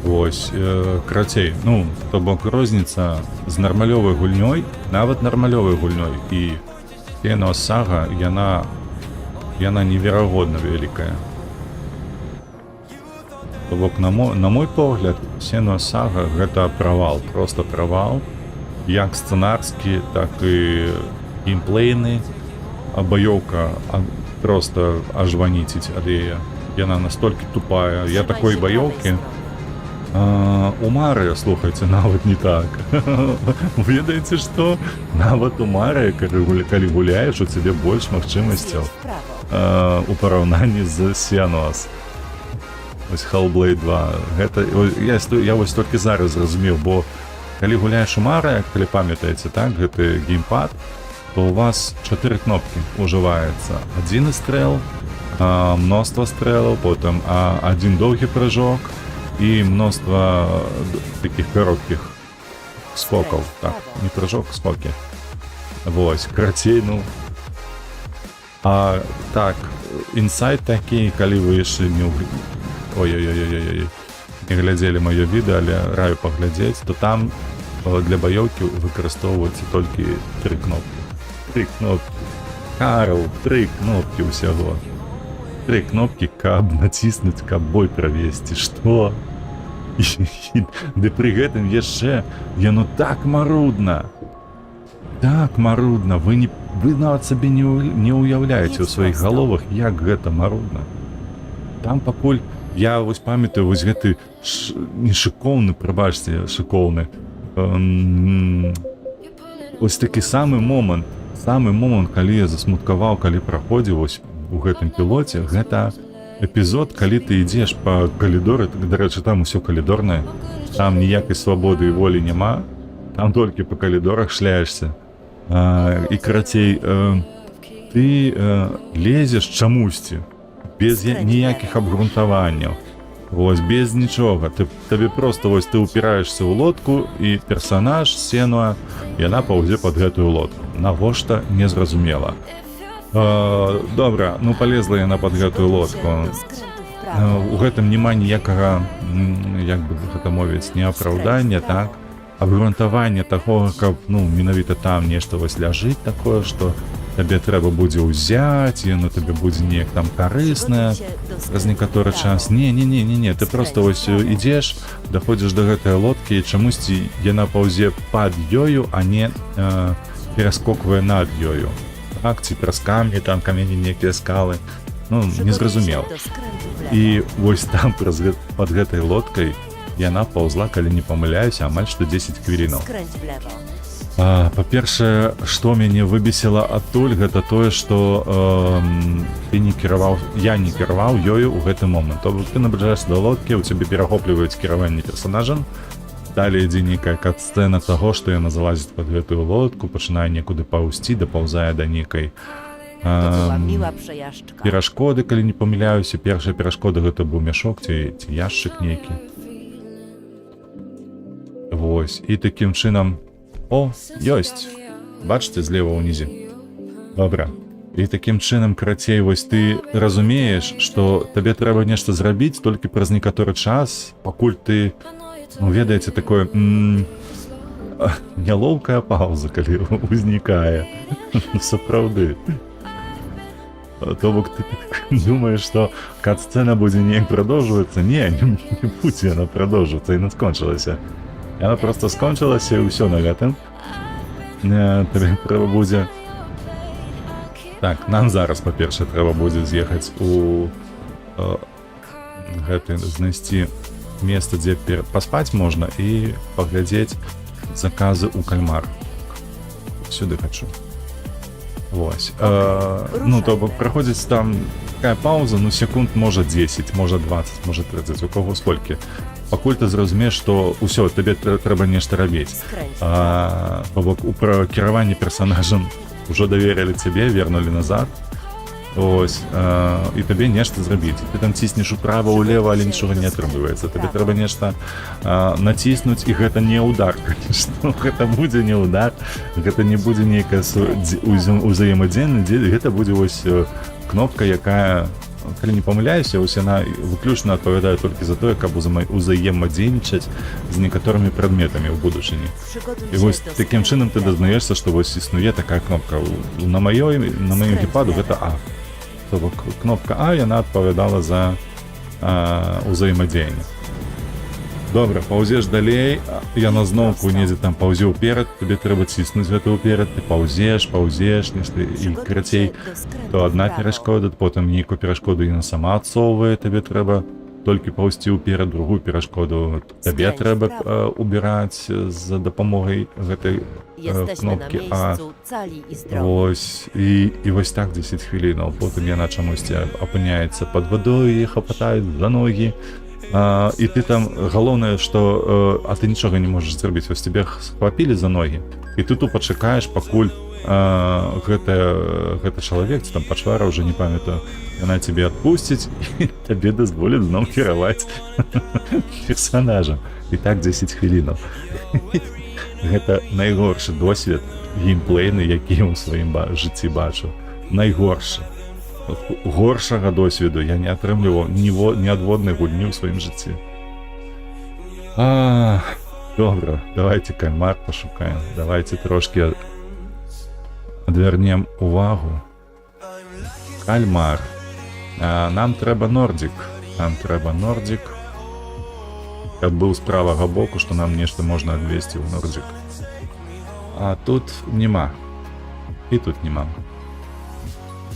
Вось, карацей, ну, то бок розніца з нармалёвай гульнёй, нават нармалёвай гульнёй, і Сенуа Сага, яна неверагодна вялікая. То бок, на мой погляд, Сенуа Сага гэта правал, просто правал, як сцэнарскі, так і геймплейны. Баёўка просто аж ваніціць ад яе. Яна настолькі тупая. Я такой баёўкі у Мары, слухайце, нават не так. Ведаеце што? Нават у Мары, калі гуляеш, у цябе больш магчымасцяў у параўнанні з Сенуас. Вось Hellblade 2. Гэта, я вось толькі зараз зразумеў, бо калі гуляеш у Мары, калі памятаеце, так, гэты геймпад, то у вас 4 кнопкі ўжываецца. Адзін стрэл, мноства стрэлаў, потым адзін доўгі прыжок і мноства такіх кароткіх скокаў. Так, не прыжок, скокі. Вось, карацей, ну. Так, інсайт такі, калі вы яшчэ не глядзелі маё відэа, але раю паглядзець, то там для баёўкі выкарыстоўваюцца толькі 3 кнопкі. 3 кнопкі. Карл, 3 кнопкі ўсяго. 3 кнопкі, каб націснуць, каб бой правесці. Што? Ды пры гэтым яшчэ яно так марудна. Так марудна, вы нават сабе не ўяўляеце ў сваіх галовах, як гэта марудна. Там пакуль я вось памятаю вось гэты не шыкоўны, прабачце, шыкоўны. Ось такі самы момант, калі я засмуткаваў, калі праходзіў вось у гэтым пілоце, гэта эпізод, калі ты ідзеш па калідоры, дарэчы, там усё калідорнае, там ніякай свабоды і волі няма, там толькі па калідорах шляешся. І карацей, ты лезеш чамусьці, без ніякіх абгрунтаванняў, вось, без нічога. Табе проста вось ты ўпіраешся ў лодку, і персанаж, Сенуа, яна паўзе пад гэтую лодку. Навошта, незразумела. Добра, ну палезла яна пад гэтую лодку. У гэтым няма ніякага, як бы гэта мовіць, не апраўдання, так? Абгрунтавання таго, каб, ну, менавіта там нешта вось ляжыць такое, што табе трэба будзе ўзяць, і яно табе будзе неяк там карыснае праз некаторы час. Не, ты проста вось ідзеш, даходзіш да гэтай лодкі, і чамусьці яна паўзе пад ёю, а не пераскоквае над ёю. Так, ці праз камні, там камені нейкія скалы. Ну, незразумела. І вось там пад гэтай лодкай яна паўзла, калі не памыляюся, амаль што 10 хвілінаў. Па-першае, што мяне выбесіла адтуль, гэта тое, што я не кіраваў ёю ў гэты момант. То ты набліжаешся да лодкі, у цябе перахопліваюць кіраванне персанажам, далей ідзе нейкая кат-сцэна таго, што яна залазіць пад гэтую лодку, пачынае некуды паўзці, дапаўзае да нейкай перашкоды, калі не памыляюся. Першая перашкода гэта быў мяшок ці яшчык нейкі. Вось, і такім чынам, ёсць, бачыце, злева ўнізе. Добра. І такім чынам, карацей, вось ты разумееш, што табе трэба нешта зрабіць толькі праз некаторы час, пакуль ты, ну, ведаеце, такое нялоўкая паўза, калі узнікае. Сапраўды. То бок ты думаеш, што кат-сцэна будзе неяк прадоўжвацца. Не будзе яна прадоўжвацца, яна скончылася. Яна проста скончылася, і ўсё на гэтым. Табе трэба будзе... Так, нам зараз, па-першае, трэба будзе з'ехаць у гэты, знайсці месца, дзе паспаць можна, і паглядзець заказы ў кальмар. Сюды хачу. Вось. Ну, то бок праходзіць там такая пауза, ну, секунд, можа 10, можа 20, можа 30, у кого сколькі. Пакуль ты зразумееш, што ўсё, табе трэба нешта рабіць. Бок у кіраванні персанажам ўжо даверылі цябе, вернулі назад. Ось, і табе нешта зрабіць. Ты там ціснеш управа, улева, але нічога не атрымліваецца. Табе трэба нешта націснуць, і гэта не ўдар, конечно. Гэта будзе не ўдар, гэта не будзе нейкая узаемадзейнасць, гэта будзе вось кнопка, якая, калі не памыляюся, вось яна выключна адпавядае толькі за тое, каб узаемадзейнічаць з некаторымі прадметамі ў будучыні. І вось такім чынам ты дазнаешся, што вось існуе такая кнопка. На маім гіпаду гэта А. То бок кнопка А, яна адпавядала за узаемадзеянне. Добра, паўзеш далей, яна зноўку недзе там паўзе ўперад, табе трэба ціснуць гэта ўперад, ты паўзеш, нешта, і карацей, то адна перашкода, потым нейкую перашкоду яна сама адсоўвае, табе трэба толькі паўзці ўперад, другую перашкоду табе трэба убіраць за дапамогай гэтай кнопкі А. Вось, і вось так 10 хвілінаў, потым яна чамусьці апыняецца пад вадою, і хапатаюць за ногі. І ты там, галоўнае, што ты нічога не можаш зрабіць, вось тебе схвапілі за ногі, і ты тут пачакаеш, пакуль гэты чалавек, ці там пачвара, ўжо не памятаю, яна цябе адпусціць, і табе дазволіць зноў кіраваць персанажам. І так 10 хвілінаў. Гэта найгоршы досвед геймплейны, які я ў сваім жыцці бачу. Найгоршы. Горшага досведу я не атрымліваў ні адводнай гульні ў сваім жыцці. Добра, давайте кальмар пашукаем. Давайте трошки адвярнем увагу. Кальмар. Нам трэба нордзік. каб быў з правага боку, што нам нешта можна адвесці ў Нордзік. А тут нема. І тут нема.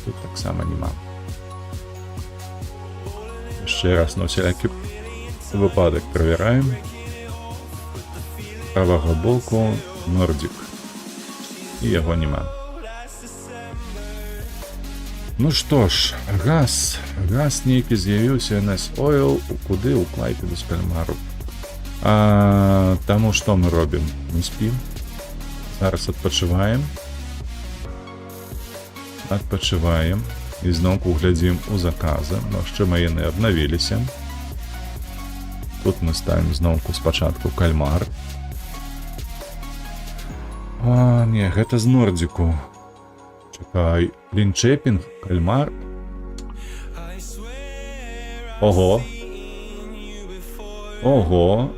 Тут таксама нема. Яшчэ раз на всякі выпадак правяраем. З правага боку Нордзік. І яго нема. Ну што ж, газ нейкі з'явіўся на Oil, куды? У Клайпеду з Кальмару. Таму што мы робім? Мы спім. Зараз адпачываем. І зноўку глядзім у заказы. Магчыма, яны абнавіліся. Тут мы ставім зноўку спачатку Кальмар. Не, гэта з Нордзіку. Чакай, Лінчэпінг, Кальмар. Ого,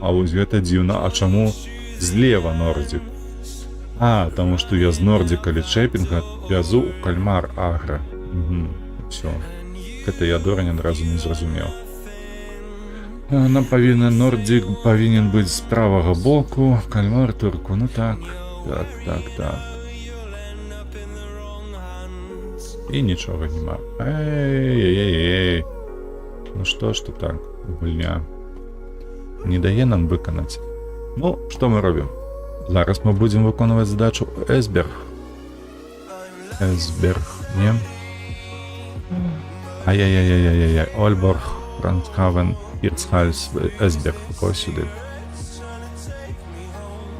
а вось гэта дзіўна. А чаму злева Нордзік? Таму што я з Нордзіка Лінчэпінга вязу ў Кальмар Агра. Всё. Гэта я дурань адразу не зразумеў. Нам Нордзік павінен быць з правага боку, Кальмар Турку, ну так. І нічога нема. Эй. Ну што ж тут так, гульня не дае нам выканаць. Ну, што мы робім? Зараз мы будзем выконваць задачу Эсберг. Не? Ай-яй-яй-яй-яй-яй. Ольборг, Франкхавен, Hirtshals, Эсберг. Ось сюди.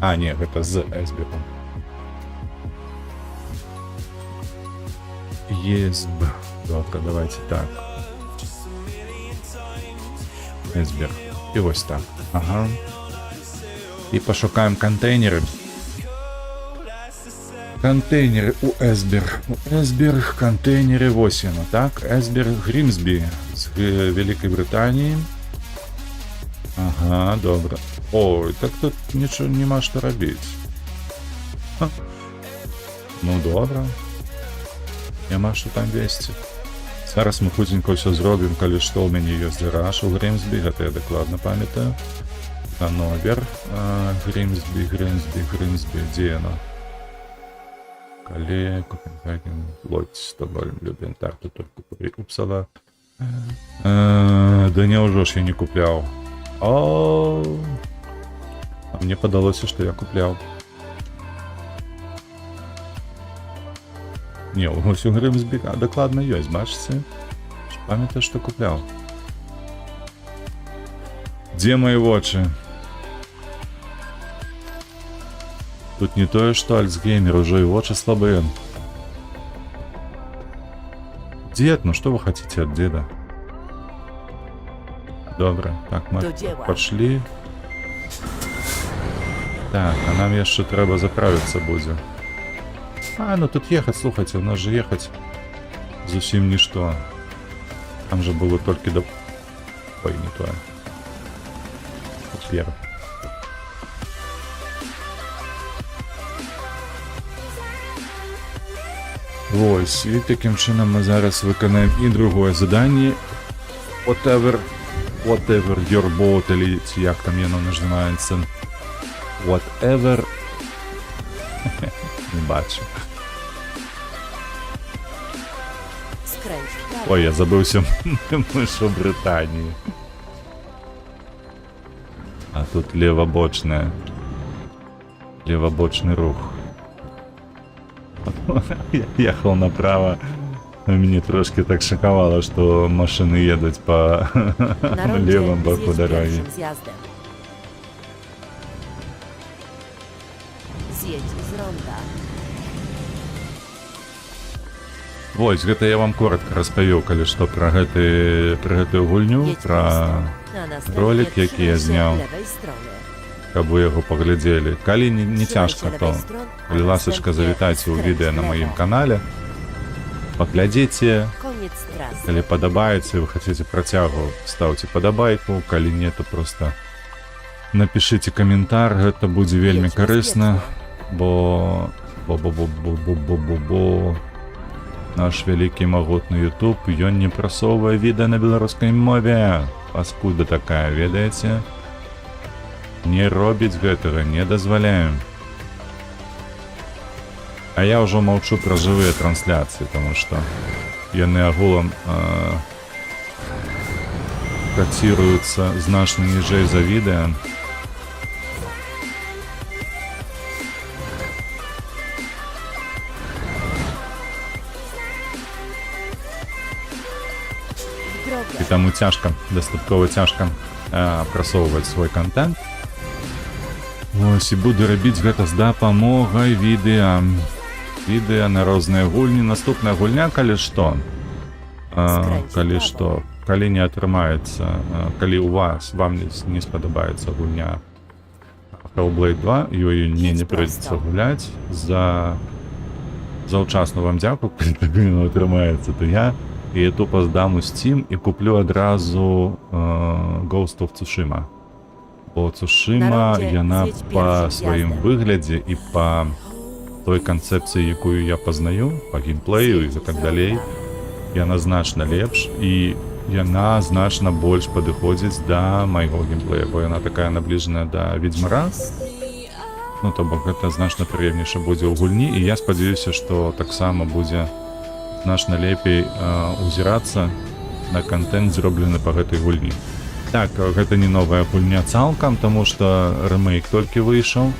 Не, гэта з Эсбергом. Езб. Добре, давайте так. Эсберг. І ось так. Ага. І пошукаємо контейнери. Контейнери у Эсберг. У Эсберг контейнери 8, так? Эсберг Грімсбі з Великої Британії. Ага, добре. Ой, так тут нічого нема що робити. Ну, добре. Нема що там вести. Зараз ми хутенько все зробимо, коли що у мене є гараж у Грімсбі, це я докладно пам'ятаю. Ганновер, Грімсбі, де воно? Кале, Копенгаген, Лодзь, Стокгольм, Люблін, Тарту, Турку, Упсала. Да не, уже ж я не купляв. А мне падалося, што я купляў. Не, ось у Грімсбі дакладна ёсць, бачыце? Памятаю, што купляў. Дзе мои вочы? Тут не тое, што Альцгеймер, уже и вочы слабые. Дед, ну что вы хотите от деда? Добре, так, мы пошли. Так, а нам яшчэ трэба заправіцца будзе. Ну тут ехать, слухайте, у нас же ехать зусім нішто. Там же было толькі до... Ой, не то. Тепер. Вось, і таким чином ми зараз виконаємо і другое задання. Whatever your boat, или як там воно називається. Whatever. Не бачу. Ой, я забився, ми ж у Британії. А тут лівобочний рух. Я ехал направо, мне трошки так шоковало, что машины едут по левому боку дороги. Вось, гэта я вам коротко распавёў, калі што пра гэтую гульню, пра ролик, які я зняў, каб вы яго паглядзелі. Калі не цяжка, то, калі ласачка, завітайце ў відэа на маім канале, паглядзіце, калі падабаецца, вы хацеце працягу, ставце падабайку, калі не, то просто напішыце каментар, гэта будзе вельмі карысна, бо наш вялікі магутны YouTube, ён не прасоўвае відэа на беларускай мове. Паскуда такая, ведаеце? не робіць гэтага, не дазваляем. А я ўжо маўчу пра жывыя трансляцыі, таму што яны агулам каціруюцца значна ніжэй за відэа. Droga. І таму цяжка, дастаткова цяжка прасоўваць свой контент. Вось, і буду рабіць гэта з дапамогай відэа. Відэа на розныя гульні. Наступная гульня, калі што. Калі што. Калі не атрымаецца, калі у вас, вам не спадабаецца гульня Hellblade 2, ёю не прыйдзецца гуляць. Заўчасна вам дзякую, калі так не атрымаецца, то я і тупо здам у Steam і куплю адразу Ghost of Tsushima. Бо Цушима, яна па сваім выглядзе і па той канцэпцыі, якую я пазнаю, па геймплею і так далей, яна значна лепш і яна значна больш падыходзіць да майго геймплея, бо яна такая набліжаная да Ведзьмара. Ну, то бок гэта значна прыемнейша будзе ў гульні, і я спадзяюся, што таксама будзе значна лепей узірацца на контент, зроблены па гэтай гульні. Так, гэта не новая гульня цалкам, таму што рэмейк толькі выйшаў.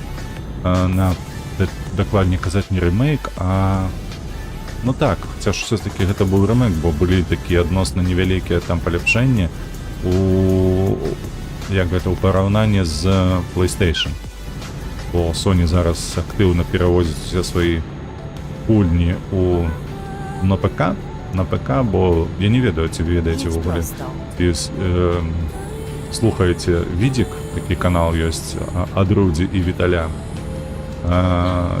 Дакладней казаць не рэмейк, а... Ну так, хаця ж все-таки гэта быў рэмейк, бо былі такія адносна невялікія там паляпшэнні у параўнанні з PlayStation. Бо Sony зараз актыўна перавозіць усе свае гульні на ПК, бо я не ведаю, ці вы ведаеце в ogóle. Слухаеце Відзік, такі канал ёсць ад Рудзі і Віталя,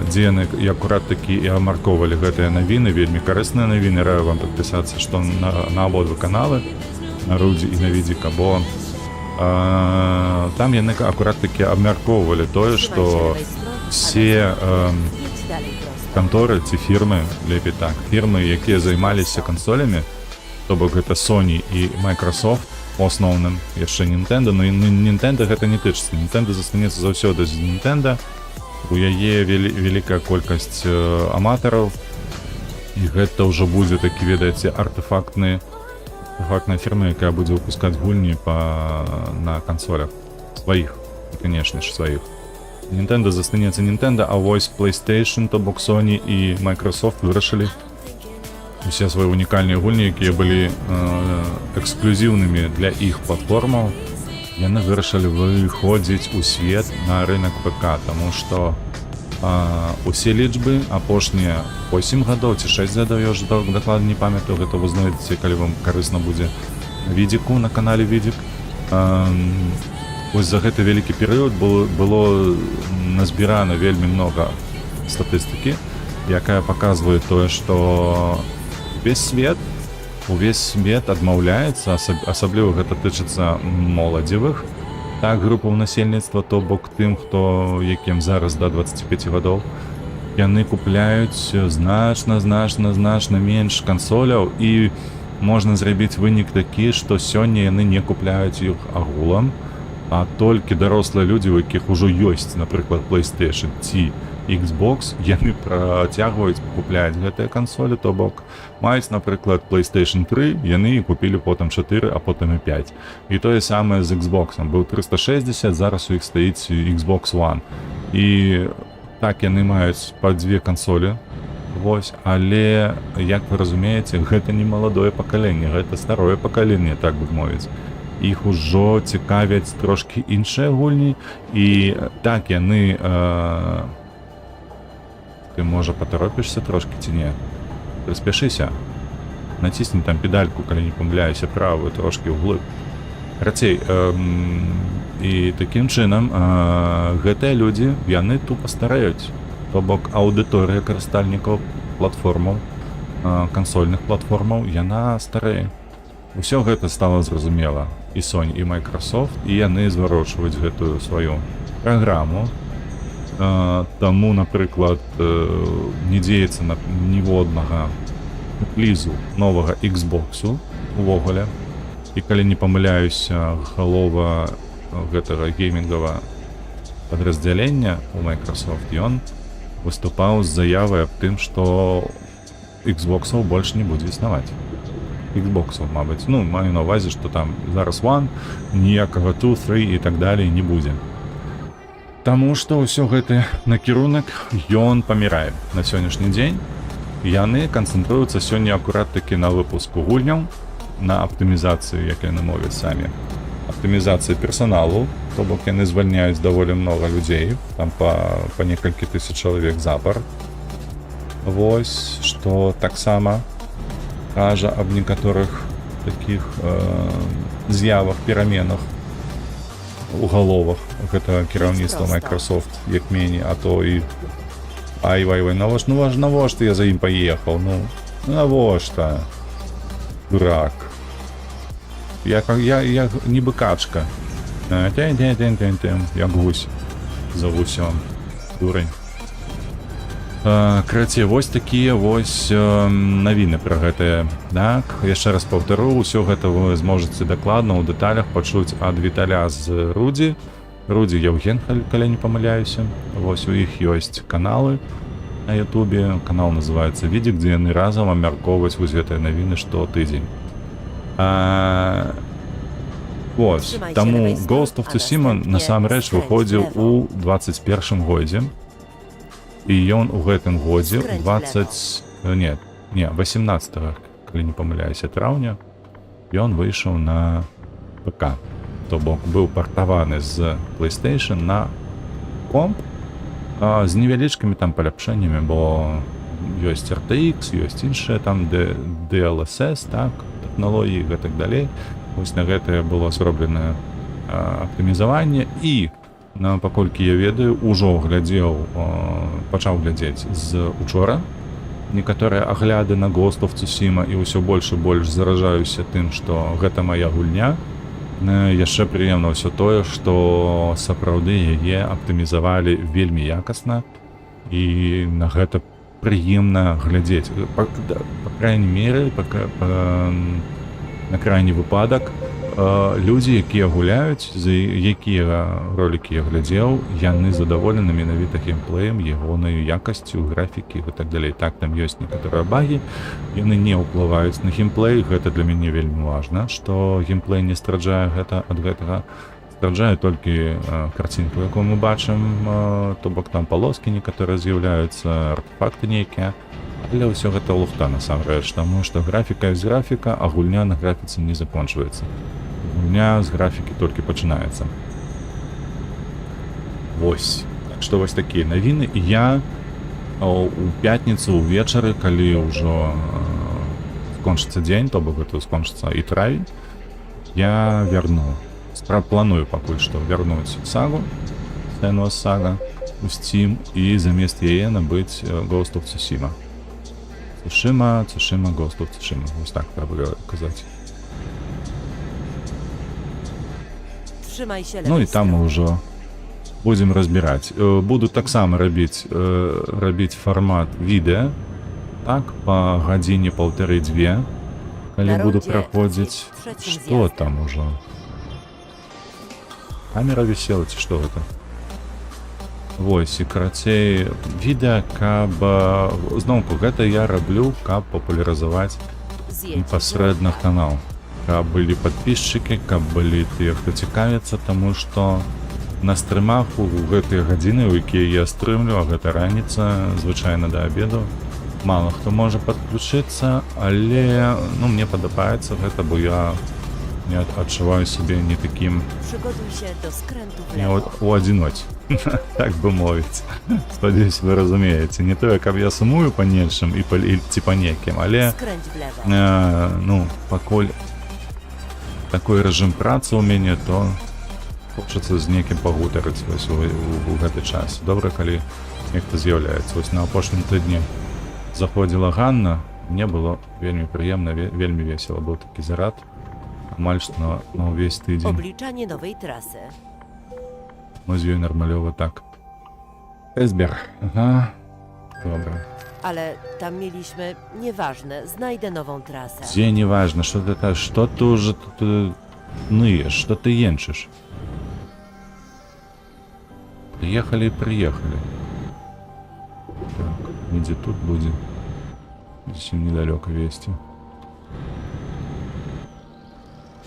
дзе яны акурат такі і абмяркоўвалі гэтыя навіны, вельмі карысныя навіны. Раю вам падпісацца, што на абодва каналы, на Рудзі і на Відзіка, бо там яны акурат такі абмяркоўвалі тое, што все канторы ці фірмы, лепей так, фірмы, якія займаліся кансолямі, то бок гэта Sony і Microsoft, у асноўным, яшчэ Nintendo, но Nintendo гэта не тычыцца. Nintendo застанецца заўсёды з Nintendo, у яе вялікая колькасць аматараў, і гэта ўжо будзе такі, ведаеце, артефактная фірма, якая будзе выпускаць гульні на кансолях сваіх, канешне ж, сваіх. Nintendo застанецца Nintendo, а вось PlayStation, то бок Sony і Microsoft вырашылі усе свае унікальныя гульні, якія былі эксклюзіўнымі для іх платформаў, яны вырашылі выходзіць у свет на рынок ПК, таму што усе лічбы апошнія 8 гадоў ці 6 гадоў, я ўжо дакладна не памятаю, гэта вы знойдзеце, калі вам карысна будзе Відзіку, на канале Відзік. Вось за гэты вялікі перыяд было назбірана вельмі многа статыстыкі, якая паказвае тое, што увесь свет адмаўляецца, асабліва гэта тычыцца моладзевых, так, групаў насельніцтва, то бок тым, якім зараз да 25 гадоў, яны купляюць значна менш кансоляў, і можна зрабіць вынік такі, што сёння яны не купляюць іх агулам, а толькі дарослыя людзі, у якіх ужо ёсць, напрыклад, PlayStation ці Xbox, яны працягваюць купляць гэтыя кансолі, то бок маюць, напрыклад, PlayStation 3, яны купілі потым 4, а потым і 5. І тое самае з Xbox. Быў 360, зараз у іх стаіць Xbox One. І так, яны маюць па 2 кансолі, вось, але, як вы разумееце, гэта не маладое пакаленне, гэта старое пакаленне, так бы мовіць. Іх ужо цікавяць трошкі іншыя гульні, і так, яны... Ты, можа, патаропішся трошкі ці не? Прыспяшыся. Націсні там педальку, калі не памыляюся, правую трошкі ўглыб. Рацей, і такім чынам гэтыя людзі, яны тупа стараюць. То бок аўдыторыя карыстальнікаў платформаў, кансольных платформаў, яна старэе. Усё гэта стала зразумела і Sony, і Microsoft, і яны зварочваюць гэтую сваю праграму. Таму, напрыклад, не дзеецца ніводнага рэлізу новага Xboxу увогуле. І калі не памыляюся, галова гэтага геймінгава падраздзялення у Microsoft, ён выступаў з заявай аб тым, што Xboxаў больш не будзе існаваць. Xboxаў, мабыць. Ну, маю на ўвазе, што там зараз One, ніякага 2, 3 і так далей не будзе. Таму што ўсё гэты накірунак, ён памірае на сённяшні дзень. Яны канцэнтруюцца сёння акурат такі на выпуску гульняў, на аптымізацыю, як яны мовяць самі. Аптымізацыі персаналу, то бок яны звальняюць даволі многа людзей, там па некалькі тысяч чалавек запар. Вось, што таксама кажа аб некаторых такіх з'явах, пераменах у галовах гэтага кіраўніцтва Microsoft, як меней, а то і ай-вай-вай, навошта я за ім паехаў, ну, навошта, дурак. Я нібы качка, як гусь за гусём, дурань. Карацей, вось такія вось навіны пра гэтае. Так, яшчэ раз паўтару, ўсё гэта вы зможаце дакладна ў дэталях пачуць ад Віталя з Рудзі. Рудзі Яўген, калі не памыляюся. Вось у іх ёсць каналы на Ютубе. Канал называецца «Відзік», дзе яны разам абмяркоўваюць вось гэтыя навіны штотыдзень. Вось, таму Ghost of Tsushima насамрэч выходзіў у 21 годзе. І ён у гэтым годзе 18, калі не памыляюся, траўня, ён выйшаў на ПК. То бок быў партаваны з PlayStation на комп з невялічкімі там паляпшэннямі, бо ёсць RTX, ёсць іншыя там DLSS, так, тэхналогіі і гэтак далей. Вось на гэтае было зроблена аптымізаванне і паколькі я ведаю, ужо пачаў глядзець з учора некаторыя агляды на Ghost of Tsushima і ўсё больш і больш заражаюся тым, што гэта мая гульня. Яшчэ прыемна ўсё тое, што сапраўды яе аптымізавалі вельмі якасна і на гэта прыемна глядзець. Па крайней мере, на крайні выпадак, людзі, якія гуляюць, за якія ролікі я глядзеў, яны задаволены менавіта геймплеем, ягонаю якасцю, графікі і так далей. Так, там ёсць некаторыя багі, яны не ўплываюць на геймплей, гэта для мяне вельмі важна, што геймплей не страджае гэта ад гэтага, страджае толькі карцінку, якую мы бачым, то бок там палоскі некаторыя з'яўляюцца, артефакты нейкія, але ўсё гэта лухта насамрэч, таму што графіка ёсць графіка, а гульня на графіцы не закончваецца. Гульня з графікі толькі пачынаецца. Вось. Так што вось такія навіны. І я у пятніцу ўвечары, калі ўжо скончыцца дзень, то бок гэта скончыцца і травень, я вярну. Планую пакуль што вярнуць сагу, Senua's Saga у Steam і замест яе набыць Ghost of Tsushima. Tsushima, Ghost of Tsushima. Вось так трэба казаць. Ну і там мы ўжо будзем разбіраць. Буду таксама рабіць фармат відэа, так, па гадзіне паўтары-дзве, калі буду праходзіць. Што там ужо? Камера вісела, ці што гэта? Вось, і карацей, відэа, каб... Зноўку, гэта я раблю, каб папулярызаваць непасрэдна канал. Каб былі падпісчыкі, каб былі тыя, хто цікавіцца, таму што на стрымах у гэтыя гадзіны, у якія я стрымлю, а гэта раніца, звычайна да абеду, мала хто можа падключыцца, але, ну, мне падабаецца гэта, бо я не адчуваю сябе не такім у адзіноце, так бы мовіць. Спадзяюсь, вы разумееце. Не тое, каб я сумую па нечым ці па некім, але, ну, пакуль такой рэжым працы ў мяне, то хочацца з некім пагутарыць вось у гэты час. Добра, калі нехта з'яўляецца. Вось на апошнім тыдні заходзіла Ганна, мне было вельмі прыемна, вельмі весела, быў такі зарад, амаль што на ўвесь тыдзень. Obliczanie nowej trasy. Мы з ёй нармалёва так. Эсбер, ага, добра. Ale tam mieliśmy, nieważne, znajdę nową trasę. Дзе неважна, што ты ўжо тут ныеш, што ты енчыш. Приехали и приехали. Так, где тут будет? Зовсім недалеко вести.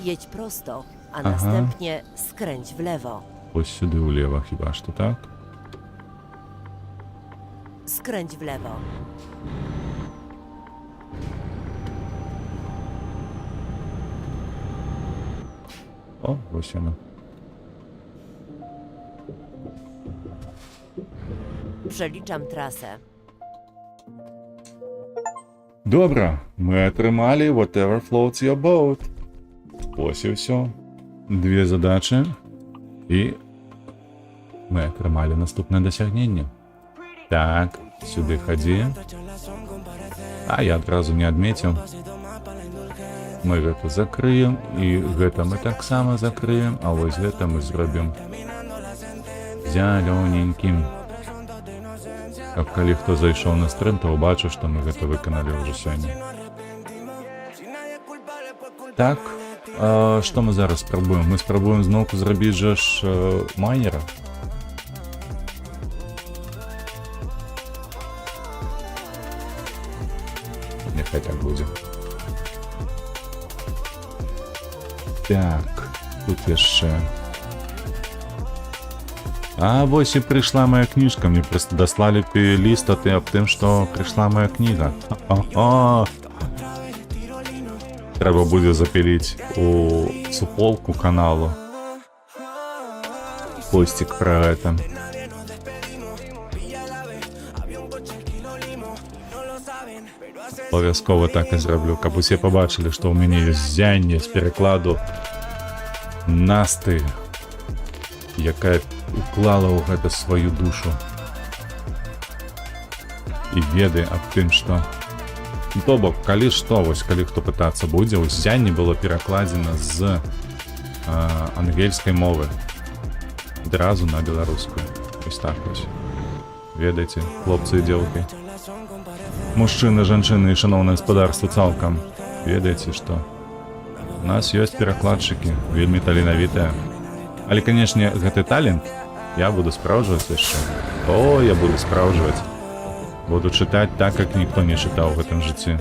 Jedź prosto, a Aha. następnie skręć w lewo. Ось сюди вліво хіба що, так? Skręć w lewo. О, ось воно. Przeliczam trasę. Добре, ми отримали whatever floats your boat. Ось і все. Дві задачі. І ми отримали наступне досягнення. Так, сюди ходи. А я одразу не адмітив. Ми гэта закрыем, і гэта мы таксама закрыем, а вось гэта мы зробім зялёненькім. А калі хто зайшоў на стрым, то убачыў, што мы гэта выканалі ўжо сёння. Так, што мы зараз спрабуем? Мы спрабуем зноўку зрабіць жа ж майнера. Няхай так будзе. Так, тут яшчэ. А вось і прыйшла моя кніжка. Мне проста даслалі ліст аб тым, што прыйшла моя кніга. Трэба будзе запіліць у суполку каналу посцік пра гэта. Абавязкова так і зраблю, каб усе пабачылі, што ў мяне ёсць зянне з перакладу Насты, якая уклала ў гэта сваю душу і веды аб тым, што то бок, калі што, вось калі хто пытацца будзе, вось зянне было перакладзена з ангельскай мовы адразу на беларускую. Вось так вось. Ведаеце, хлопцы і дзеўкі, мужчыны, жанчыны і шаноўнае гаспадарства цалкам, ведаеце, што у нас ёсць перакладчыкі, вельмі таленавітыя. Але, канешне, гэты талент я буду спраўджваць яшчэ. О, я буду спраўджваць. Буду чытаць так, як ніхто не чытаў у гэтым жыцці.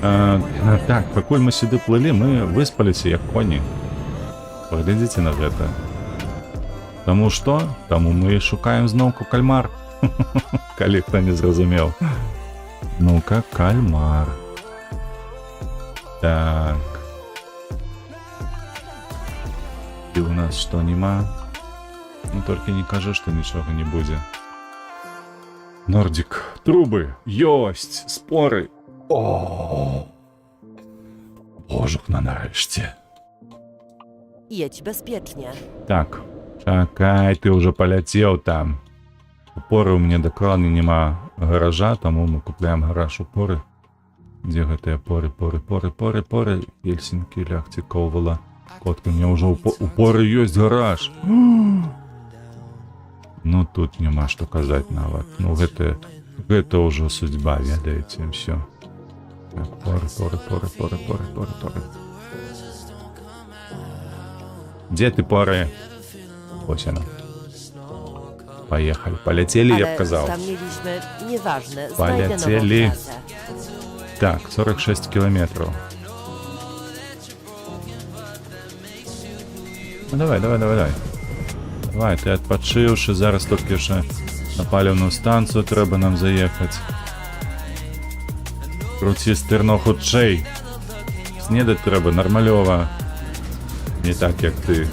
Так, пакуль мы сюды плылі, мы выспаліся як коні. Паглядзіце на гэта. Таму што? Таму мы шукаем зноўку кальмар. Калі хто не зразумеў. Ну-ка, кальмар. Так. І у нас што, нема? Ну, толькі не кажы, што нічога не будзе. Нордик, трубы, ёсць, споры. О, божухна, нарэшце. Jedź bezpiecznie. Так, чакай, ты ўжо паляцеў там. Упоры ў мяне дакладна няма гаража, таму мы купляем гараж упоры. Дзе гэтыя поры? Хельсінкі, ляхці, Ковала. Котка, мне ўжо упоры ёсць гараж. Ну, тут няма што казаць нават. Ну, гэта ўжо судьба, ведаеце, ўсё. Так, поры. Дзе ты, поры? Ось яна. Поехали. Полетели, я б Ale казаў. tam mieliśmy, nieważne, znajdę Полетели. nową trasę. Так, 46 километров. Ну, давай. Давай, ты адпачыўшы, зараз толькі яшчэ на паліўную станцыю трэба нам заехаць. Круці стырно хутчэй. Снедаць трэба нармалёва. Не так, як ты.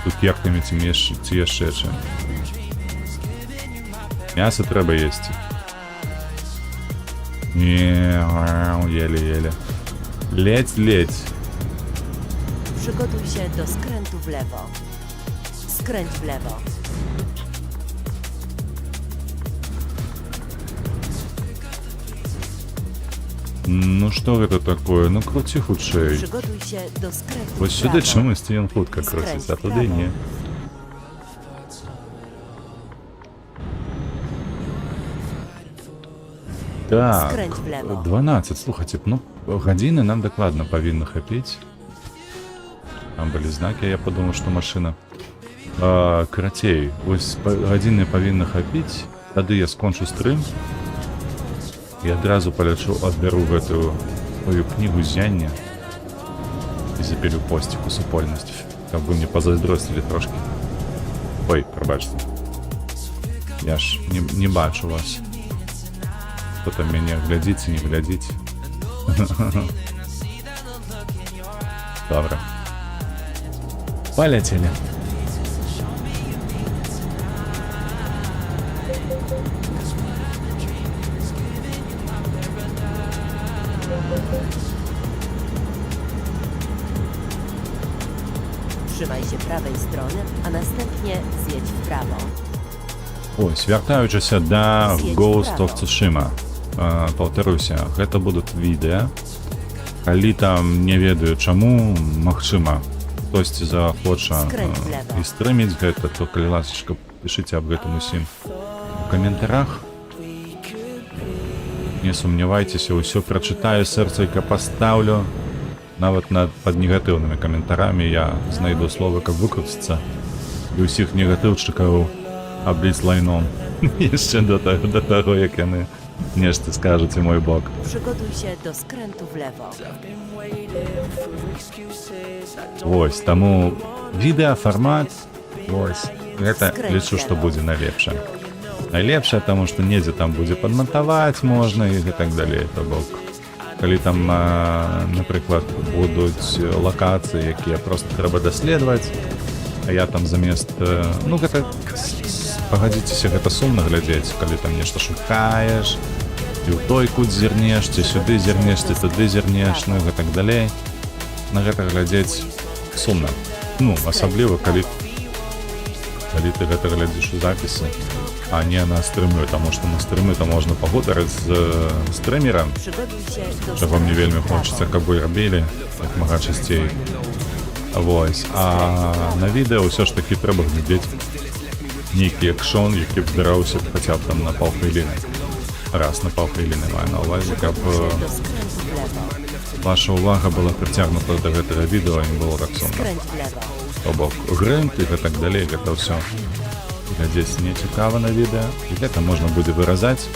Цукеркамі ці яшчэ чым. Мяса трэба есці. Не, еле. Ледь. Przygotuj się do skrętu w lewo. Skręć w lewo. Ну што гэта такое? Ну круці хутчэй. Przygotuj się do skrętu Вось w сюды prawo. чамусьці ён хутка круціць, а туды не. Так, Skręć w lewo. 12, слухайце, ну гадзіны нам дакладна павінна хапіць. Там былі знакі, я падумаў, што машына. Карацей, вось гадзіны павінна хапіць, тады я скончу стрым і адразу палячу, адбяру гэтую сваю кнігу ззяння і запілю посцік у супольнасць, каб вы мне пазайздросцілі трошкі. Ой, прабачце. Я ж не бачу вас. Хто там мяне глядзіць і не глядзіць. Добра. Паляцелі. Trzymaj się prawej strony, a następnie zjedź w prawo. Ось, вяртаючыся да Ghost of Tsushima. Паўтаруся, гэта будуць відэа. Калі там не ведаю чаму, магчыма, хтосьці захоча і стрыміць гэта, то калі ласачка, пішыце аб гэтым усім у каментарах. Не сумнявайцеся, ўсё прачытаю, сэрцайка пастаўлю. Нават пад негатыўнымі каментарамі я знайду словы, каб выкруціцца і ўсіх негатыўчыкаў абліць лайном. Яшчэ до таго, як яны нешта скажуць у мой бок. Przygotuj się do skrętu w lewo. Вось, таму відэафармат, вось, гэта лічу, што будзе найлепшае. Найлепшае, таму што недзе там будзе падмантаваць можна і так далей, то бок. Калі там, напрыклад, будуць лакацыі, якія проста трэба даследаваць, а я там замест... Ну, гэта... Пагадзіцеся, гэта сумна глядзець, калі там нешта шукаеш, і ў той кут зірнеш, ці сюды зірнеш, ці туды зірнеш, ну і так далей. На гэта глядзець сумна. Ну, асабліва, калі ты гэта глядзіш у запісы, а не на стрымы, таму што на стрымы то можна пагутарыць з стрымерам, чаго мне вельмі хочацца, каб вы рабілі як мага часцей. Вось, а на відэа ўсё ж такі трэба глядзець нейкі экшон, які б здараўся хаця б там на паўхвіліны. Раз на паўхвіліны маю на ўвазе, каб ваша ўвага была прыцягнута да гэтага відэа і было так сумна. То бок грынт і так далей, гэта ўсё глядзець не цікава на відэа, і гэта можна будзе выразаць,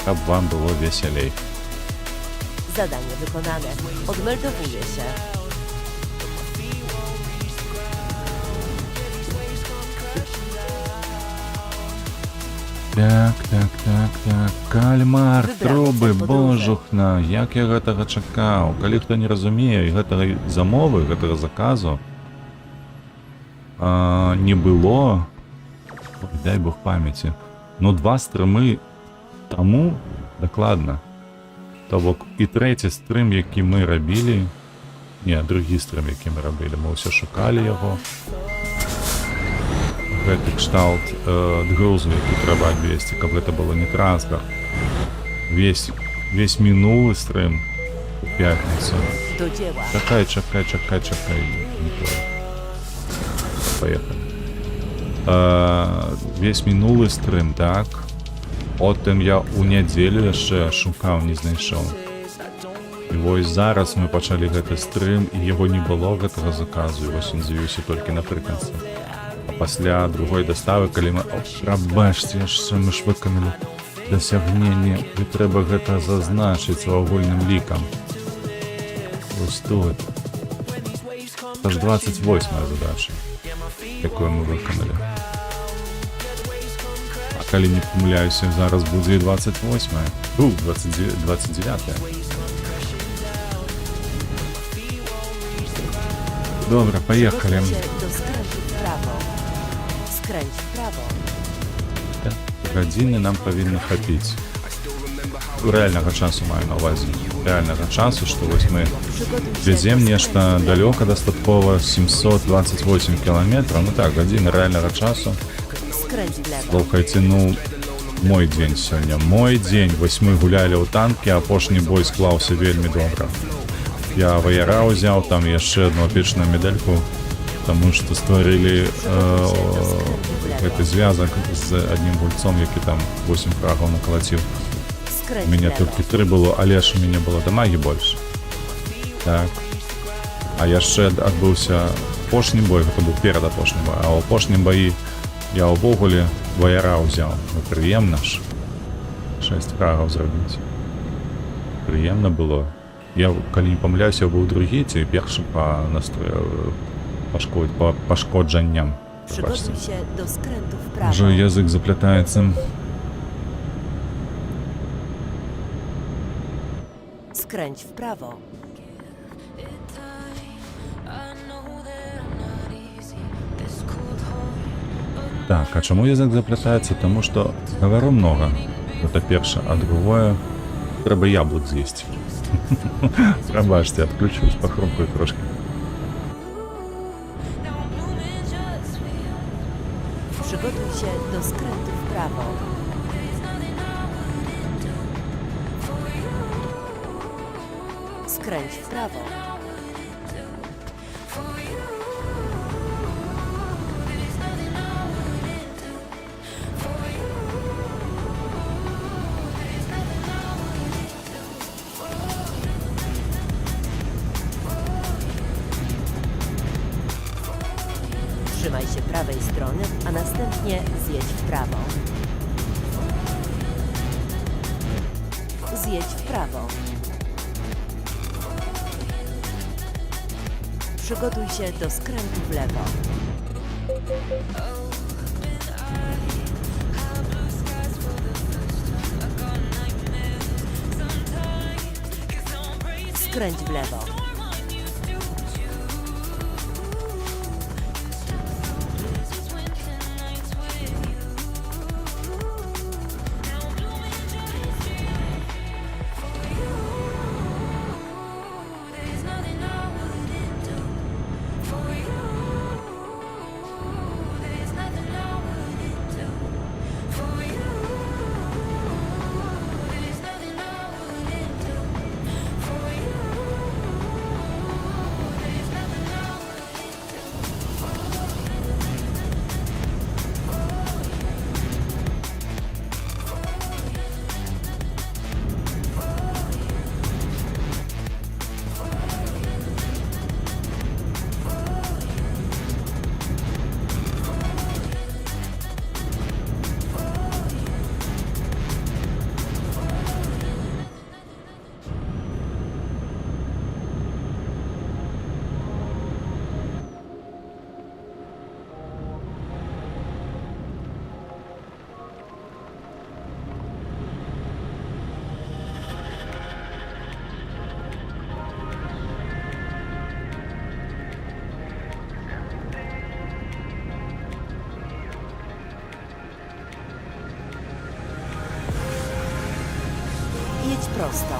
каб вам было весялей. Zadanie wykonane. Odmeldowuję się. Так. Кальмар, трубы, божухна, як я гэтага чакаў. Калі хто не разумее, гэтага замовы, гэтага заказу не было, дай бог памяці, но 2 стрымы таму дакладна. То бок і трэці стрым, які мы рабілі, не, другі стрым, які мы рабілі, мы ўсё шукалі яго. Гэты кшталт грузу, які трэба адвесці, каб гэта было не транспорт. Весь мінулы стрым у пятніцу. Чакай. Поехали. Весь мінулы стрым, так. Потым я у нядзелю яшчэ шукаў, не знайшоў. І вось зараз мы пачалі гэты стрым, і яго не было, гэтага заказу, і вось ён з'явіўся толькі напрыканцы. А пасля другой доставы, калі мы... Прабачце, яшчэ мы ж выканалі дасягненне, і трэба гэта зазначыць у агульным лікам. Вось тут. Це ж 28-я задача, якую мы выканалі. А калі не памыляюся, зараз будзе і 28-я. 29-я. Добра, поехали. Skręć w prawo. Гадзіны нам павінна хапіць. Рэальнага часу маю на ўвазе. Рэальнага часу, што вось мы везем нешта далёка дастаткова, 728 кіламетраў. Ну так, гадзіны рэальнага часу. Слухайце, ну, мой дзень сёння. Мой дзень. Вось мы гулялі ў танкі, апошні бой склаўся вельмі добра. Я ваяра ўзяў, там яшчэ одну апечную медальку, таму што стварылі гэты звязак з аднім гульцом, які там 8 фрагаў накалаціў. У мяне толькі 3 было, але ж у мяне было дамагі больш. Так. А яшчэ адбыўся апошні бой, гэта быў перадапошні бой, а ў апошнім баі я ўвогуле ваяра ўзяў. Ну, прыемна ж 6 фрагаў зрабіць. Прыемна было. Я, калі не памыляюся, быў другі ці першы па пашкоджанням. Przygotuj się do skrętu w prawo. Уже язык заплятаецца. Skręć w prawo. Так, а чаму язык заплятаецца? Таму што гавару многа. Гэта перша, а другое трэба яблык з'есці. Прабачце, адключусь, пахрумкаю трошки. Przygotuj się do skrętu w prawo. Skręć w prawo. Trzymaj się prawej strony, a następnie zjedź w prawo. Zjedź w prawo. Przygotuj się do skrętu w lewo. Skręć w lewo. Jedź prosto.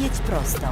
Jedź prosto.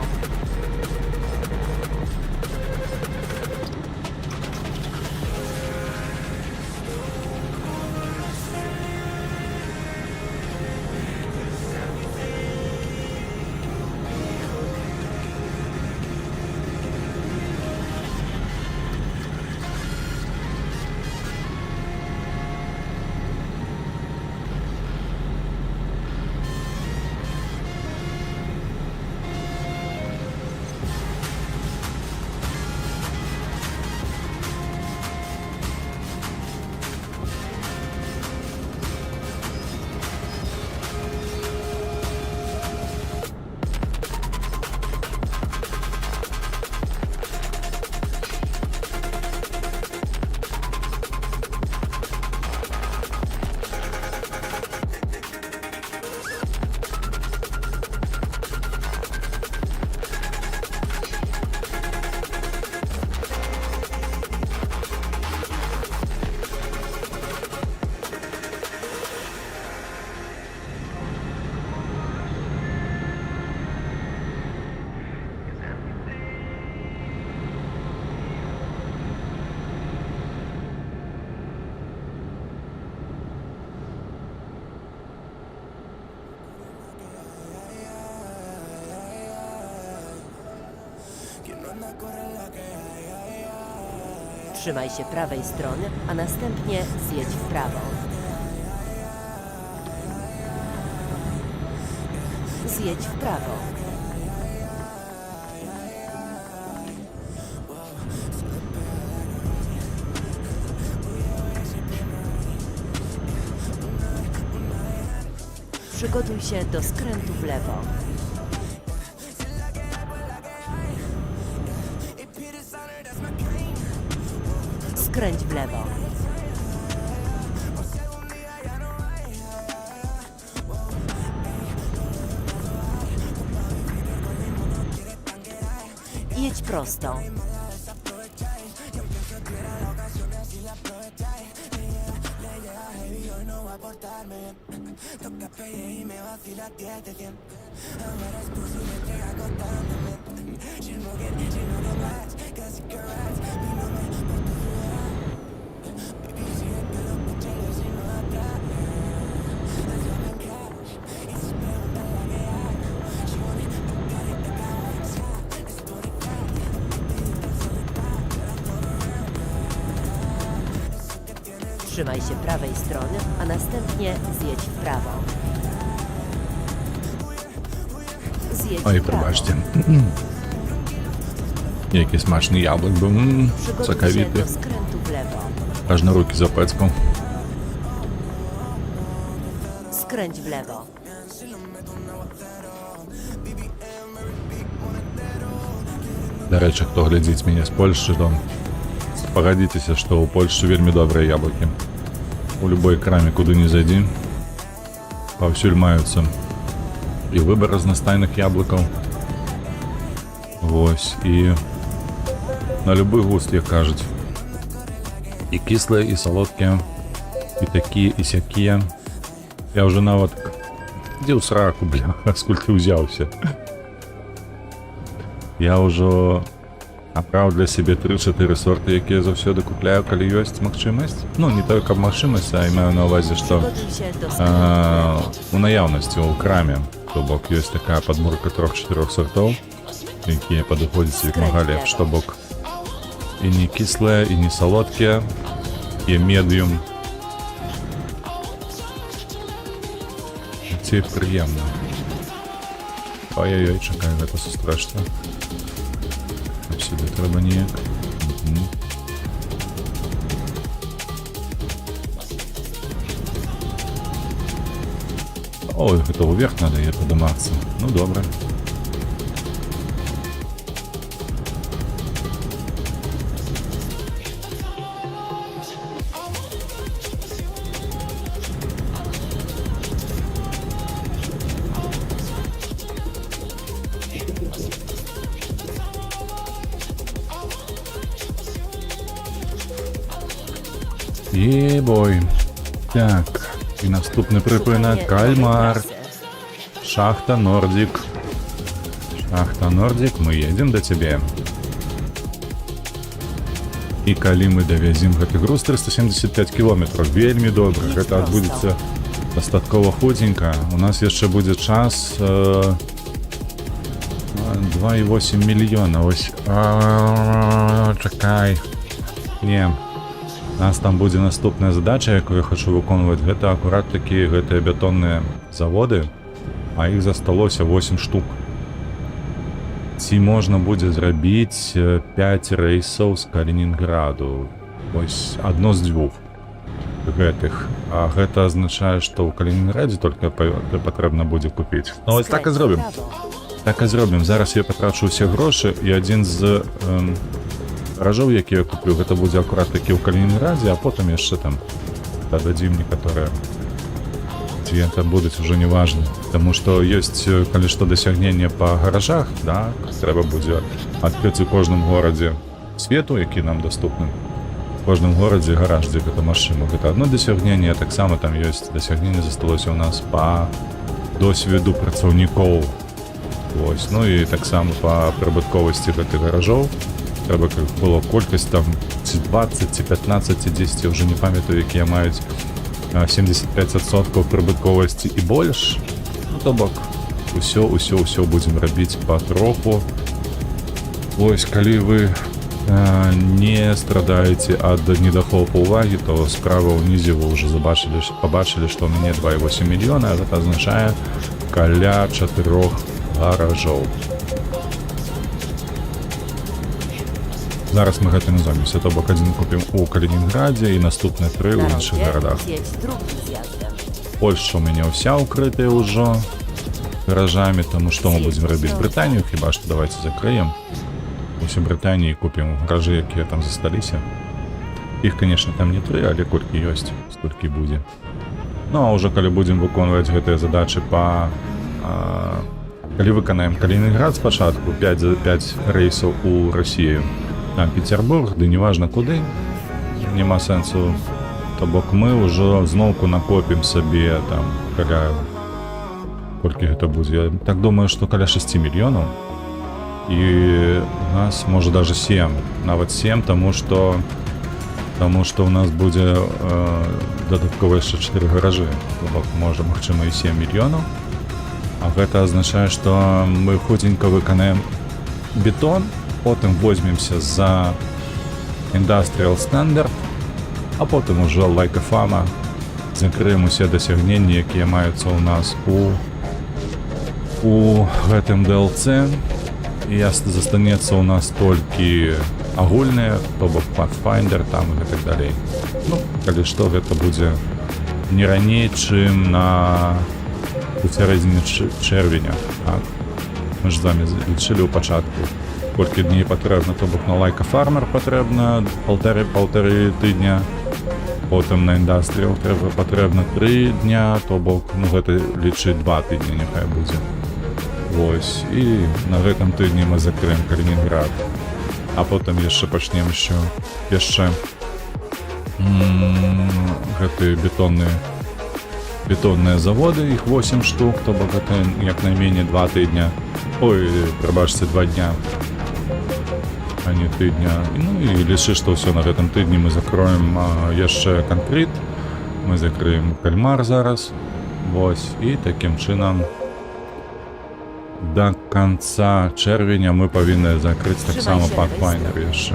Trzymaj się prawej strony, a następnie zjedź w prawo. Zjedź w prawo. Przygotuj się do skrętu w lewo. Skręć w lewo. Jedź prosto. Trzymaj się prawej strony, a następnie zjedź w prawo. Zjedź Oj, w prawo. пробачте. Який смачний яблук був. Przygotuj się Соковитий. do skrętu w lewo. Аж на руки запецькав. Skręć w lewo. До речі, хто глядить мене з Польщі, то погодитеся, що у Польщі вельми добрі яблуки. У любой крамі, куди не зайди, повсюль маються і вибір разнастайних яблуків. Ось, і на любой густ, як кажуть. І кисле, і солодке, і такі, і сякі. Я вже навіть де у сраку, бля, скільки взявся. Я ўжо абраў для сябе 3-4 сорты, якія заўсёды купляю, калі ёсць магчымасць. Ну, не толькі магчымасць, а і маю на ўвазе, што Przygotuj się do skrętu. у наяўнасці ў краме. То бок ёсць такая падборка 3-4 сортоў, якія падыходзяць як мага лепш. То бок і не кіслыя, і не салодкія, і медыум. Ці прыемна. Ой-ой-ой, чакай, гэта сустрэчся. Сюди треба ніяк. Ой, гэта ўверх надо я падымацца. Ну добра. Єбой. Так, і наступний припинок Szukanie Кальмар. nowej trasy. Шахта Нордик. Шахта Нордик, мы едем до тебе. І калі мы давязім гэты груз 375 кілометраў, вельмі добра, гэта адбудзецца дастаткова хутенька. У нас яшчэ будзе час 2,8 мільёна. Ось. Чакай. Не. У нас там будзе наступная задача, якую я хочу выконваць. Гэта акурат такія гэтыя бетонныя заводы, а іх засталося 8 штук. Ці можна будзе зрабіць 5 рэйсаў з Калінінграду. Ось адно з дзвюх гэтых. А гэта азначае, што ў Калінінградзе толькі патрэбна будзе купіць. Ну ось так і Skręć w зробім. prawo. Так і зробім. Зараз я патрачу ўсе грошы, і адзін з ражоў, які я куплю, гэта будзе акурат такі ў Калінінградзе, а потым яшчэ там дададзім некаторыя. Ці это будуць уже не важно. Таму што ёсць, калі што, дасягнення па гаражах, да, трэба будзе адкрыць у кожным горадзе свету, які нам даступны. В кожным горадзе гараж, дзе гэта машына. Гэта одно дасягненне, а таксама там ёсць дасягненне засталося ў нас па досведу працаўнікоў. Ось, ну і таксама па прыбытковасці гэтых гаражоў. Трэба, каб было колькасць там ці 20, ці 15, ці 10, я вже не памятаю, якія маюць 75% прыбытковасці і больш. Ну, то бок, усё будзем рабіць патроху. Вось, калі вы не страдаеце ад недахопу увагі, то справа ўнізе вы ўжо пабачылі, што ў мяне 2,8 мільёна, а гэта азначае каля 4 гаражоў. Зараз мы гэтым займемся, то бок адзін купім у Калінінградзе і наступныя 3 ў Na іншых rondzie гарадах. zjedź drugim zjazdem. Польшча ў мяне ўся ўкрытая ўжо гаражамі, таму што мы будзем рабіць Брытанію, хіба што давайте закрыем. Усю Брытаніі купім гаражы, якія там засталіся. Іх, конечно, там не 3, але колькі ёсць, столькі будзе. Ну, а ўжо калі будзем выконваць гэтыя задачы калі выканаем Калінінград спачатку, 5 рэйсаў у Расію, там Петербург, ды неважна куды, няма сэнсу. То бок мы ўжо зноўку накопім сабе там каля... Колькі гэта будзе? Я так думаю, што каля 6 мільёнаў. І у нас можа даже 7, нават 7, таму што у нас будзе дадаткова яшчэ 4 гаражы. То бок можа, магчыма, і 7 мільёнаў. А гэта азначае, што мы хутенька выканаем бетон, потым возьмемся за Industrial Standard, а потым ужо Like a Fama закрыем усе дасягненні, якія маюцца ў нас у гэтым DLC. І застанецца ў нас толькі агульныя, то бок Pathfinder там і так далей. Ну, калі што, гэта будзе не раней, чым у сярэдзіне чэрвеня. Так? Мы ж з вами лічылі ў пачатку, колькі дней патрэбна, то бок на Like a Farmer патрэбна паўтары тыдня, потым на Industrial патрэбна 3 дня, то бок, ну гэта лічыць 2 тыдні няхай будзе. Вось, і на гэтым тыдні мы закрыем Калінінград. А потым яшчэ пачнем яшчэ гэтыя бетонныя заводы, іх 8 штук, то бок гэта як найменей 2 тыдня. Ой, прабачце, 2 дня, а не тыдня. Ну і лічы, што ўсё на гэтым тыдні мы закроем яшчэ Канкрыт, мы закрыем Кальмар зараз. Вось, і такім чынам до конца чэрвеня мы павінны закрыць таксама Pathfinder яшчэ.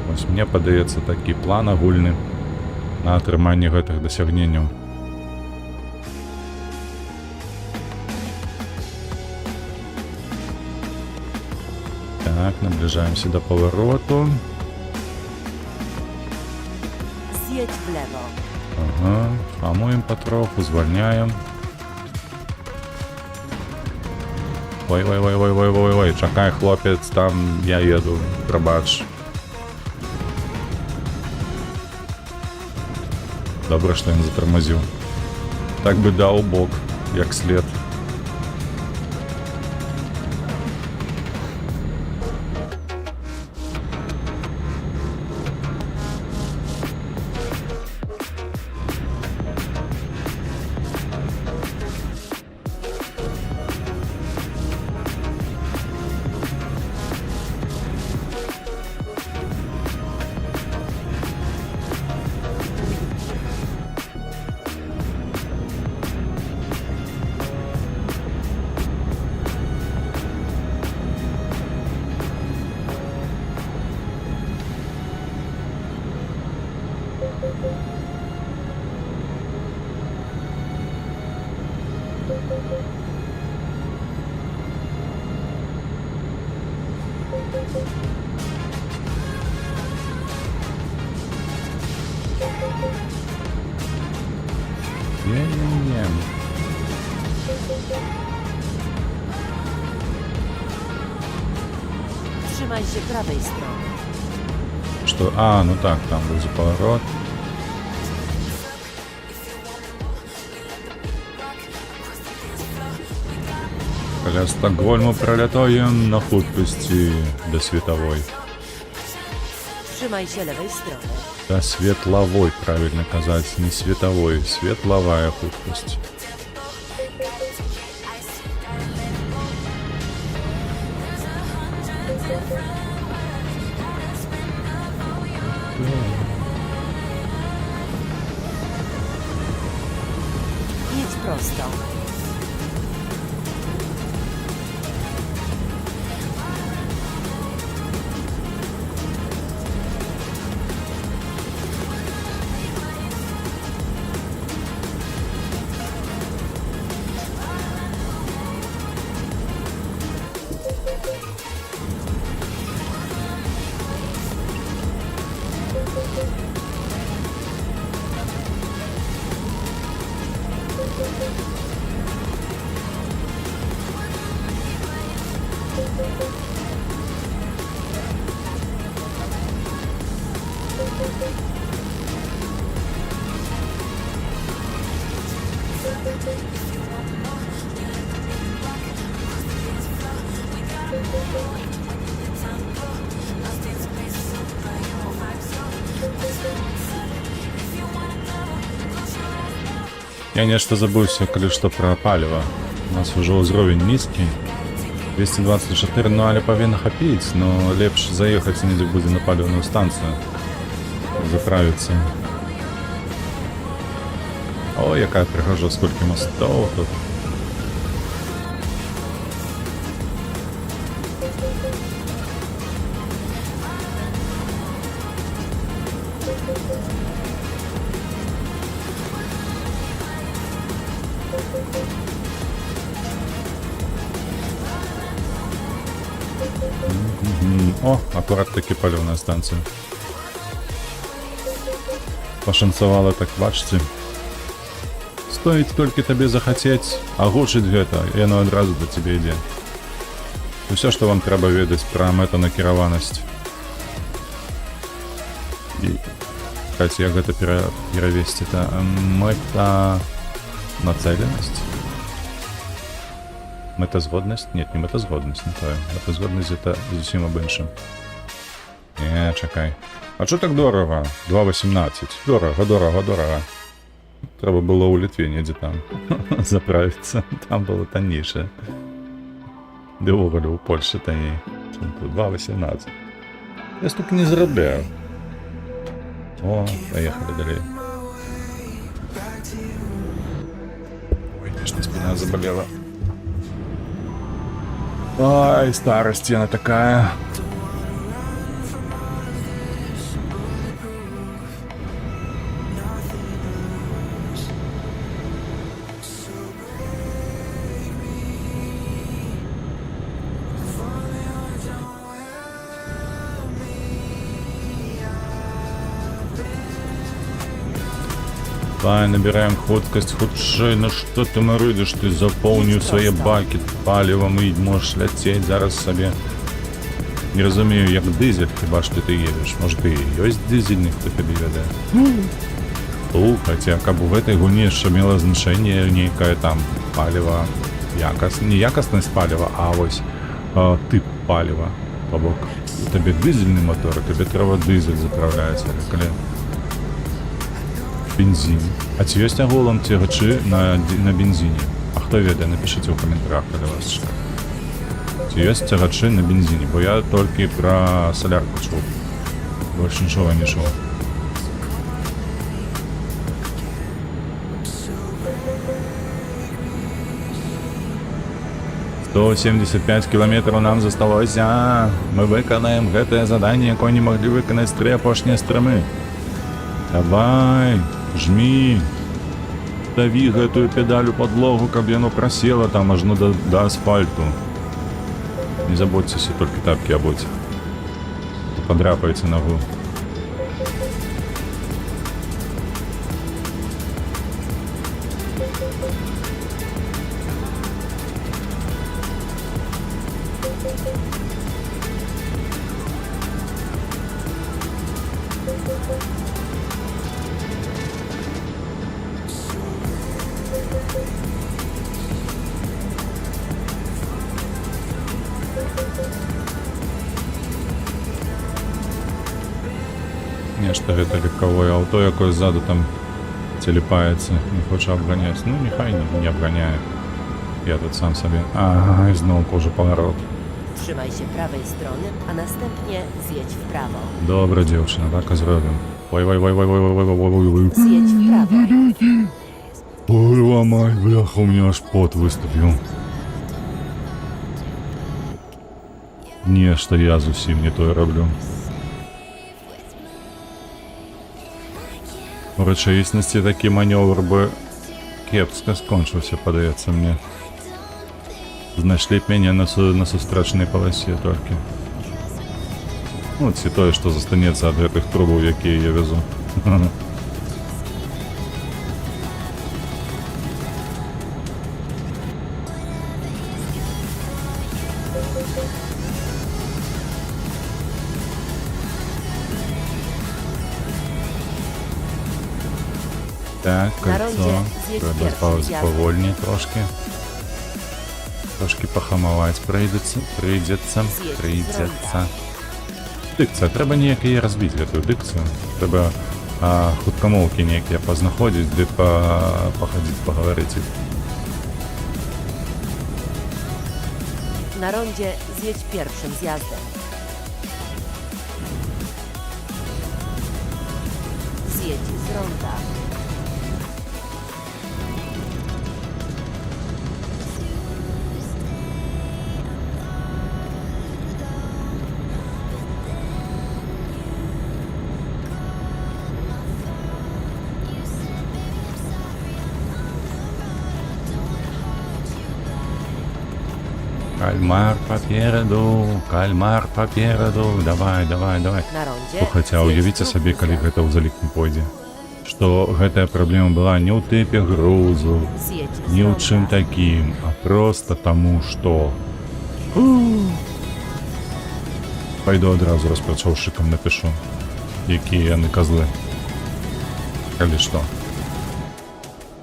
Вось, мне падаецца такі план агульны на атрыманне гэтых дасягненняў. Так, наближаемся до повороту. Zjedź w lewo. Ага, хамуем потроху, звольняем. Ой, чакай, хлопец, там я еду, прабач. Добре, што ён затормозил. Так бы даў бок, як след. Не. Trzymaj się prawej strony. Что? А, ну так, там будет поворот. Каля Стокгольму пролетаем на хуткости до световой. Trzymaj się lewej strony. До светловой, правильно казать, не световой, светловая хуткость. Jedź prosto. Я нечто забыўся, калі што пра паліва. У нас ўжо ўзровень нізкі. 224, ну але павінна хапіць, но лепш заехаць недзе будзе на паліўную станцыю. Заправіцца. О, якая прыгажа, сколькі мостоў тут. О, аккурат таки палёвная станция. Пашанцавала, так бачце. Стоіць толькі табе захацець агучыць гэта, і яно адразу да цябе ідзе. Усё, што вам трэба ведаць пра мэтанакіраванасць. І як гэта перавесці, это мэтанацеленасць. Мэтазгоднасць? Нет, не мэтазгоднасць, не тое. Мэтазгоднасць это зусім аб іншым. Не, чакай. А чо так дорага? 2,18. Дорага. Трэба было ў Літве недзе там заправіцца. Там было таннейшае. Ды ўвогуле ў Польшчы танней. Чым тут 2,18. Я столько не зарабляю. О, поехали далей. Ой, конечно, спина заболела. Ай, старость она такая. Давай, набираем хуткость, худшей, ну что ты марыдишь, ты заполнил свои баки палівом і можешь лететь зараз собі. Не разумею, як дизель, хіба що ти їдеш. Може ти ёсць дизельний, хто тобі веде? Слухайте, каб у этой гуні ще мало значення нейкае там паліва, не якасність паліва, а ось тип паліва. Бабок, у тебе дизельний мотор, тобі треба дизель заправляється, коли бензин. А ці ёсць агулам цягачы на бензине? А хто ведае, напишите ў каментарях, калі вас чакае. Ці ёсць цягачы на бензине? Бо я толькі пра салярку чуў. Больш нічога не чуў. «175 километров нам засталося. Мы выканаем гэтае заданне, якое не маглі выканаць 3 апошнія стрымы. Давай, жми. Дави гэтую педаль у подлогу, каб яно просела там аж до асфальту. Не забудьтесь только тапки обуть. Подряпайте ногу. Нешта гэта легковое аўто, якое ззаду там целепаецца, не хоча абганяць. Ну, нехай не абганяе. Я тут сам sobie. Ага, i znowu może поворот. Trzymaj się prawej strony, a następnie zjedź w prawo. Dobra dziewczyna, tak a zrobię. Oj. Zjedź w prawo. Ой, ломай, бляха, у меня аж пот выступил. Нешта я зусім не то роблю. У рэчаіснасці такі манёвр бы кепска скончыўся, падаецца мне. Знайшлі б мяне на сустрэчнай паласе толькі. Ну, ці тое, што застанецца ад гэтых трубаў, якія я везу. Так, На кольцо. rondzie zjedź Треба pierwszym спавити zjazdem. повольні трошки. Трошки похамувати прийдеться. Прийдеться. Дикція. Треба ніяк її розбити, эту дикцію. Треба хуткомовки ніякі познаходити, де походити, поговорити. Na rondzie zjedź pierwszym zjazdem. Zjedź z ronda. Кальмар попереду, давай. Na rondzie Хаця zjedź уявіце drugi сабе, калі zjazd. гэта ў залік не пойдзе. Што гэтая праблема была не ў тыпе грузу, Zjedź z не ў ronda. чым такім, а проста таму, што... Пайду адразу распрацоўшчыкам напішу, якія яны козлы. Калі што.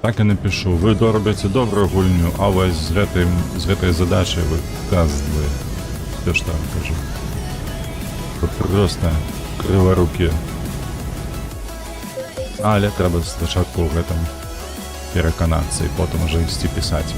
Так і напишу. Вы доробяце добрую гульню, а вось з гэтай задачай вы козлы. Все што я кажу. Вы просто крыварукі. Але трэба спачатку ў гэтым пераканацца і потым уже ісці пісаць.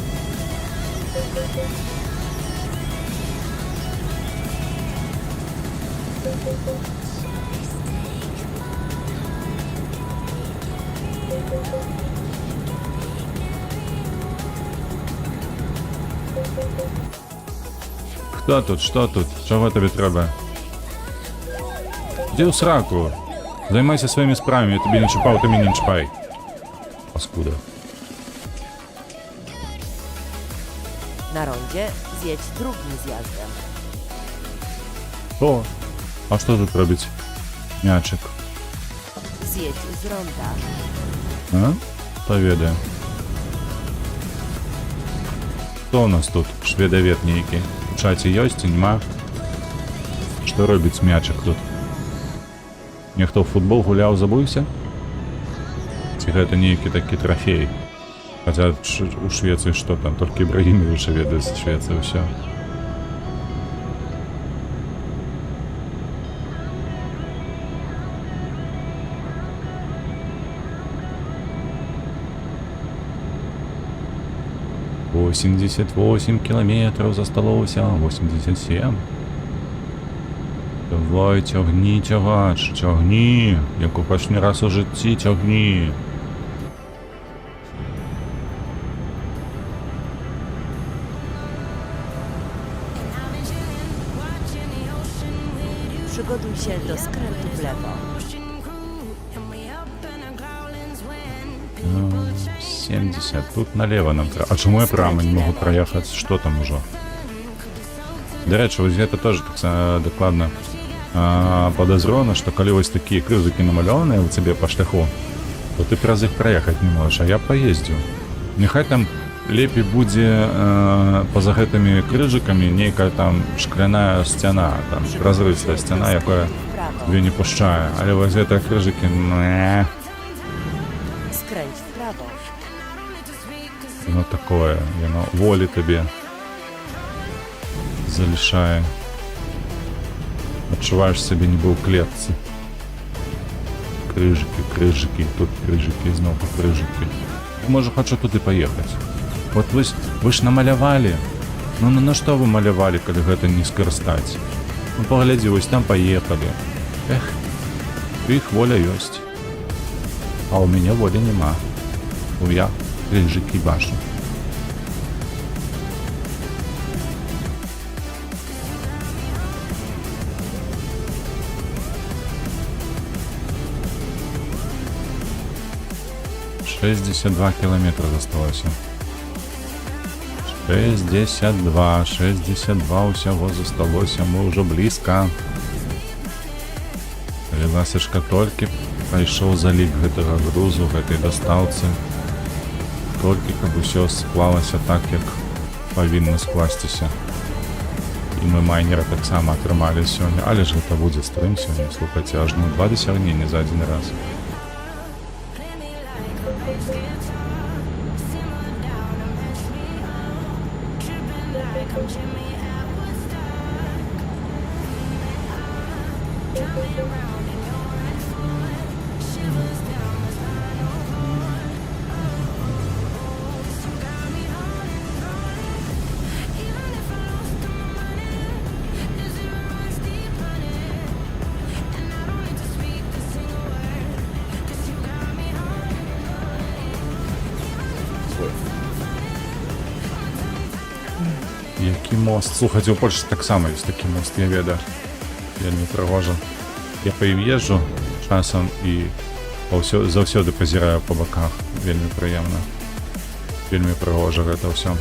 Хто тут? Що тут? Чого тобі треба? Іди у сраку. Займайся своїми справами, я тобі не чіпав, ти мені не чіпай. Паскуда. Na rondzie zjedź drugim zjazdem. О, а що тут робить мячик? Zjedź z ronda. А? Поведай. Хто у нас тут? Шведовед нейкі. У чаці ёсць, нема? Што робіць мячик тут? Нехто ў футбол гуляў, забыўся? Ці гэта нейкі такі трофей? Хаця у Швецыі што там? Толькі Ібрагімовіча ведае з Швецыі ўсё. — 88 километров засталося, 87. Давай, тягні, тягач, тягні, як у перший раз у житті, тягні. Przygotuj się do skrętu w lewo. 70. Тут налево нам треба. А чому я прямо не можу проїхати? Що там уже? До речі, ось це теж так докладно подозрено, що коли ось такі крижики намальовані у тебе по шляху, то ти праз їх проїхати не можеш, а я поїздю. Нехай там лепей буде поза гэтымі крыжыкамі нейкая там шкляная сцяна, там празрыстая сцяна, якая тебе не пушчае. Але вось гэтыя крыжыкі, Skręć w prawo. ну такое, яно волі табе залішае. Адчуваеш сябе нібы ў клетцы. Крыжыкі, тут крыжыкі, зноў крыжыкі. Можа, хачу туды паехаць. Вот вы ж намалявалі. Ну на што вы малявалі, калі гэта не скарыстаць? Ну паглядзі, вось там паехалі. Эх, у іх воля ёсць. А ў мяне волі няма. Я крыжыкі бачу. — 62 километра засталося. 62 ўсяго засталося, мы ўжо блізка. Калі ласачка толькі прайшоў залік гэтага грузу, гэтай дастаўцы, толькі каб усё склалася так, як павінна скласціся. І мы майнера таксама атрымалі сёння. Але ж гэта будзе стрым сёння. Слухайце, аж 2 дасягнення за один раз. Які мост? Слухайте, у Польщі так само є такий мост, я ведаю. Вельмі пригожа. Я по ім езжу часом і заўсёды пазіраю по боках. Вельмі прыемна. Вельмі пригожа гэта ўсё.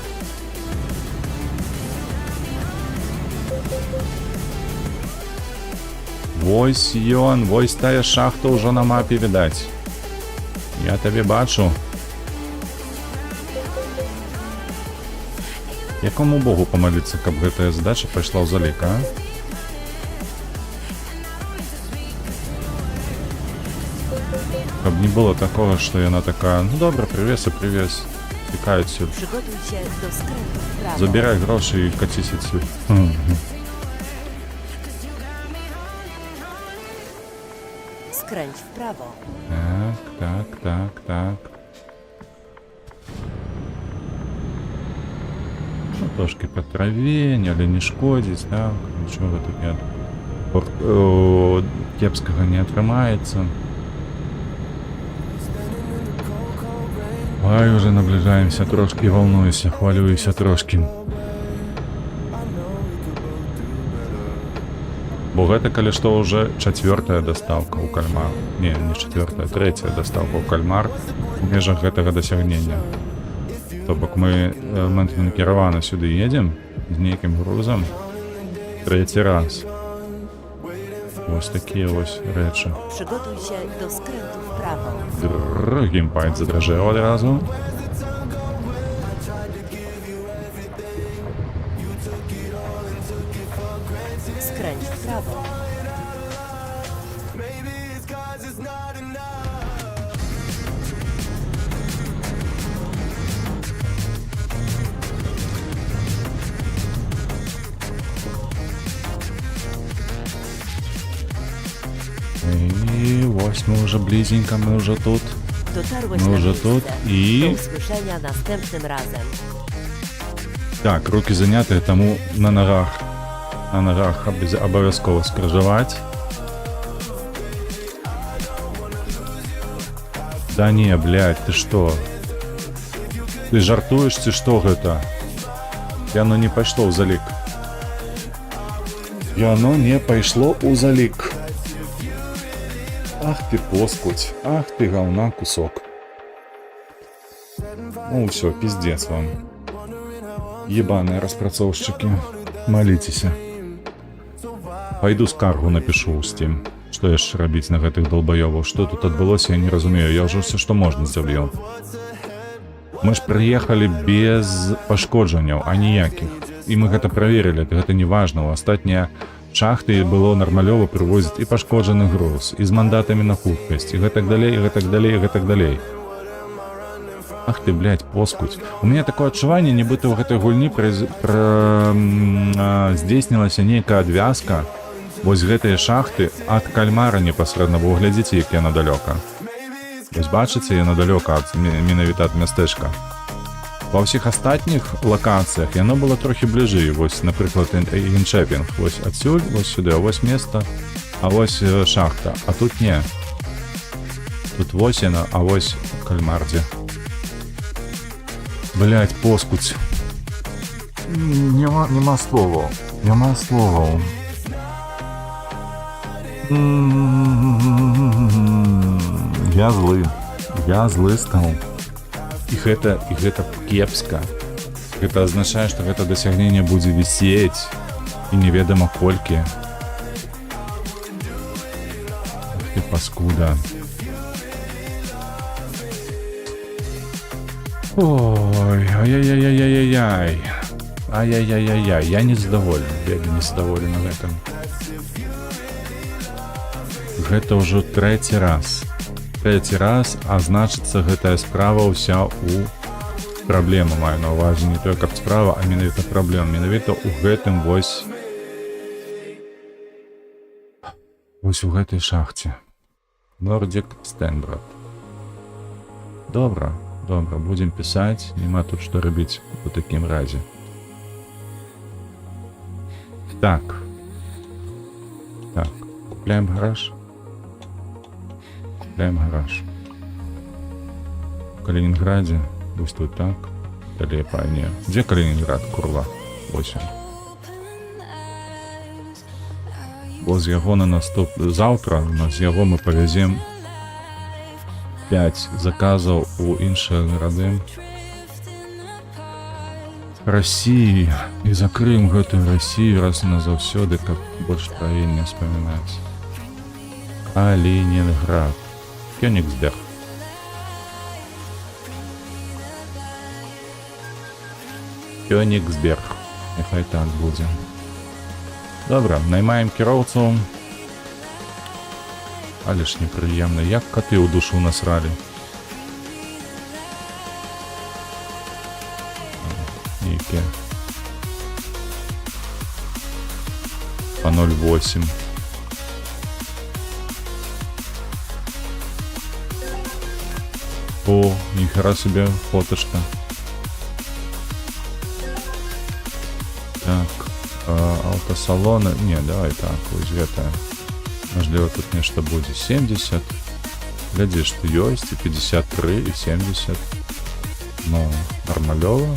Вось ён, вось тая шахта ўжо на мапе відаць. Я табе бачу. Якому богу помолиться, каб гэтая задача пайшла ў залік, а? Каб не было такого, што яна такая, ну добра, привез і привез. Тікаюць сюди. Przygotuj się do skrętu w prawo. Забирай гроші і катись сюди. Skręć w prawo. Так. Ну, трошки по траве, але не шкодить, так, нічого таке кепскага не атрымаецца. Ай, уже наближаемся трошки, волнуюся, хвалююся трошки. Бо гэта, калі што, уже 4-я доставка ў кальмар. Не 4-я, 3-я доставка ў кальмар у межах гэтага дасягнення. То бок мы накіравана сюды едзем з нейкім грузам 3-й раз. Вось такія вось рэчы. Przygotuj się do skrętu w prawo. Геймпад задражэў адразу. Skręć w prawo. І ось ми вже близенько, ми вже тут. Dotarłeś No, na że miejsce. тут i- Do usłyszenia następnym razem. Так, руки заняты, тому на ногах обов'язково скрижувати. Да не, блядь, ты что? Ты жартуешь, ці што гэта? Яно не пайшло ў залік. Яно не пайшло ў залік. Ах ты поскуть, ах ты говна кусок. Ну все, пиздец вам. Ебаные распрацоўшчыкі. Молитеся. Пойду скаргу напишу ў Steam. Што яшчэ рабіць на гэтых долбаёваў? Што тут адбылося, я не разумею. Я ўжо все, што можна зрабіў. Мы ж прыехалі без пашкоджанняў, а ніякіх. І мы гэта праверылі, гэта не важна. У астатнія шахты было нармалёва прывозіць і пашкоджаны груз, і з мандатамі на хуткасць, і гэтак далей, і гэтак далей, і гэтак далей. Ах ты, блядь, поскуть. У меня такое адчуванне, нібыта ў гэтай гульні здзейснілася нейкая адвязка вось гэтыя шахты ад кальмара непасрэдна, бо глядзіце, як яна далёка. Вось бачыце, яна далёка ад менавіта ад мястэчка. Ва ўсіх астатніх лакацыях яно было трохі бліжэй. Вось, напрыклад, Іншэпінг. Вось адсюль, вось сюды, а вось место, а вось шахта. А тут не. Тут вось яна, а вось кальмардзе. Блядь, поскуть. Нема словаў. Нема словаў. Я злы. Я злы стаў. І гэта кепска. Гэта азначае, што гэта дасягненне будзе вісець і неведама колькі. Ах ты паскуда. Ой, ай-яй-яй-яй-яй-яй. Ай-яй-яй-яй-яй, я незадоволен, вельмі незадоволен гэтым. Гэта ўжо трэці раз. Трэці раз, а значыцца гэтая справа ўся у праблема, маю на ўвазе, не толькі каб справа, а менавіта праблема. Менавіта ў гэтым вось у гэтай шахце. Nordic Stenbrad. Добра, будзем пісаць, няма тут што рабіць у такім разе. Так, купляем гараж. В Калининграде, вось тут так, далее пане. Где Калининград, курва? 8. Бо з яго на заўтра, з яго мы павязем 5 заказаў у іншыя гарады России і закрыем гэтую Россию раз і назаўсёды, каб больш пра яе не вспоминаць. Калининград. Кёнигсберг. Кёнигсберг. Няхай так будзе. Добра, наймаем кіроўцу. Але ж непрыемна, як коты ў душу насралі. Нейкія. По 0,8. О, нихера себе фотошка. Так, автосалоны. Не, давай так, ось гэта. Можливо, тут нешта будзе 70. Глядзіш, ты ёсць і 53, і 70. Ну, нормалёва.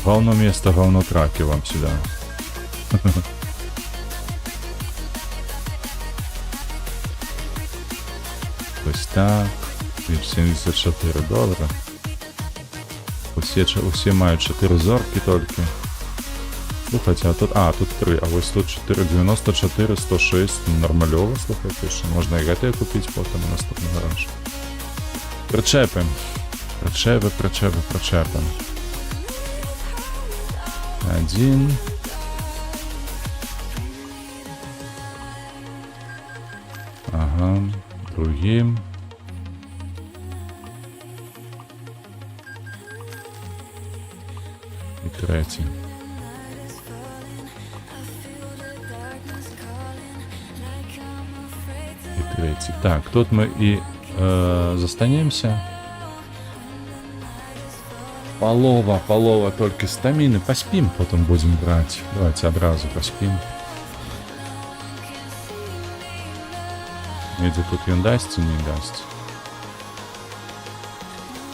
Говно место, говно траки вам сюда. Ось так. 74 долара. Усе мають 4 зорки тільки. Слухайте, а тут 3, а ось тут 4,94, 106, нормальово, слухайте, що можна і гетею купити потім у наступний гараж. Причепи. Причепи. 1. Ага, другим. І третій. Так, тут мы и застанемся. Полова только стамины. Поспим, потом будем брать. Давайте образу поспим. Где тут він дасть, не дасть.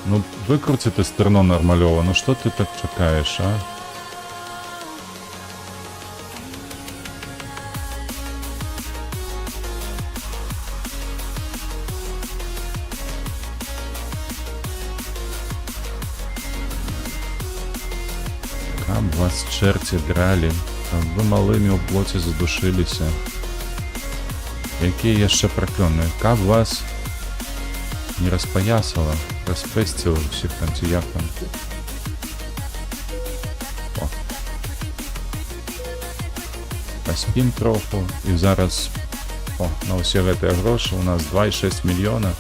Ну, выкрути ты стерно нормалёво. Ну что ты так чекаешь, а? Каб вас черти драли, каб вы малыми у плоти задушилися. Якія яшчэ праклённые, каб вас не распоясало, распэсціло ўсіх там ці як там. О. Паспім троху і зараз на ўсе гэтыя грошы у нас 2,6 мільёна.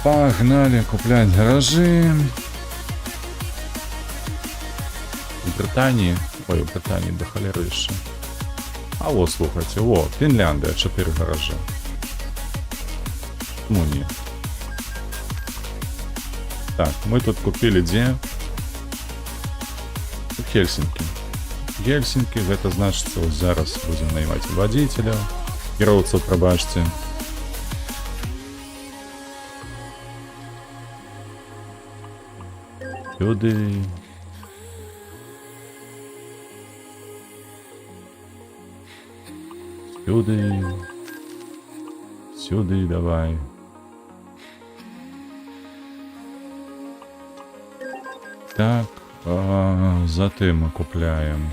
Пагнали купляць гаражы. У Брытаніі, у Брытаніі да халеры яшчэ. А вот, слухайте, вот, Финляндия, 4 гаража. Ну, не. Так, мы тут купили где? В Хельсинки. Хельсинки, это значит, вот зараз будем нанимать водителя. Кіроўцу, пробачьте. Сюди. Сюди давай. Так, затем мы купляем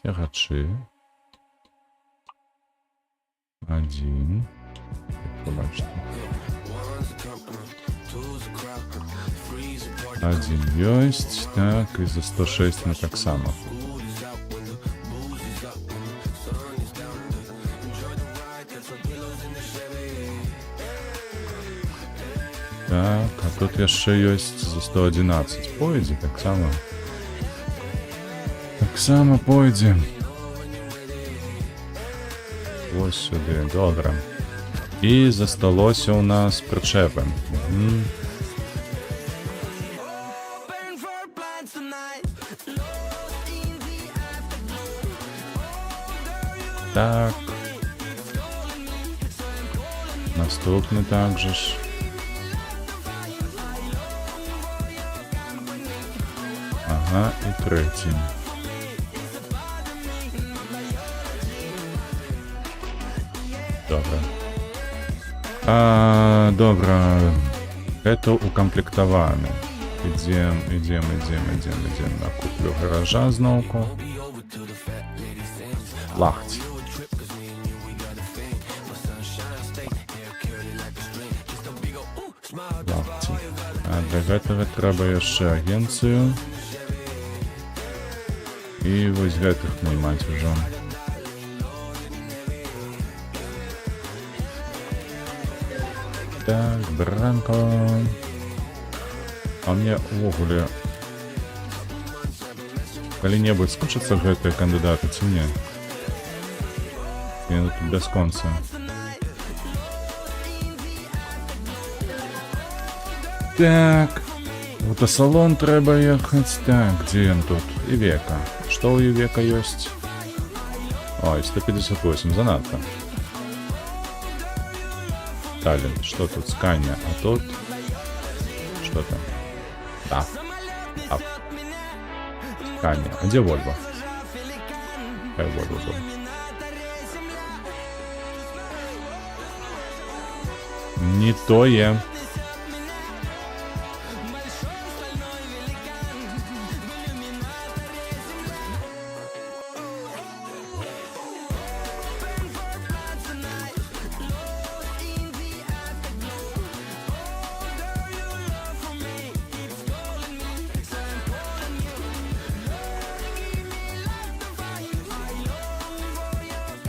тягачи. 1. Побачите. Один ёсць, так, і за 106 мы таксама. Так, а тут яшчэ ёсць за 111. Пойдзе таксама. Таксама пойдзе. Вось сюды, добра. І засталося у нас прычэпы. Так. Наступны также ж. Ага, і третій. Добра. Добра. Это укомплектованы. Идем на куплю гаража зновку. Лахті. Лахті. А для гэтага трэба яшчэ агенцыю. І вось гэтых наймаць ужо. Так, Бранко. А мне увогуле калі-небудзь скончацца гэтыя кандыдаты ці не? Я тут бясконца. Так, в автосалон трэба ехаць. Так, дзе ён тут? Івека. Што ў Івека ёсць? Ой, 158, занадта. Талент, что тут? Скания, а тут что там? Да. Скания. А где Вольво? Какая Вольво была? Не то я.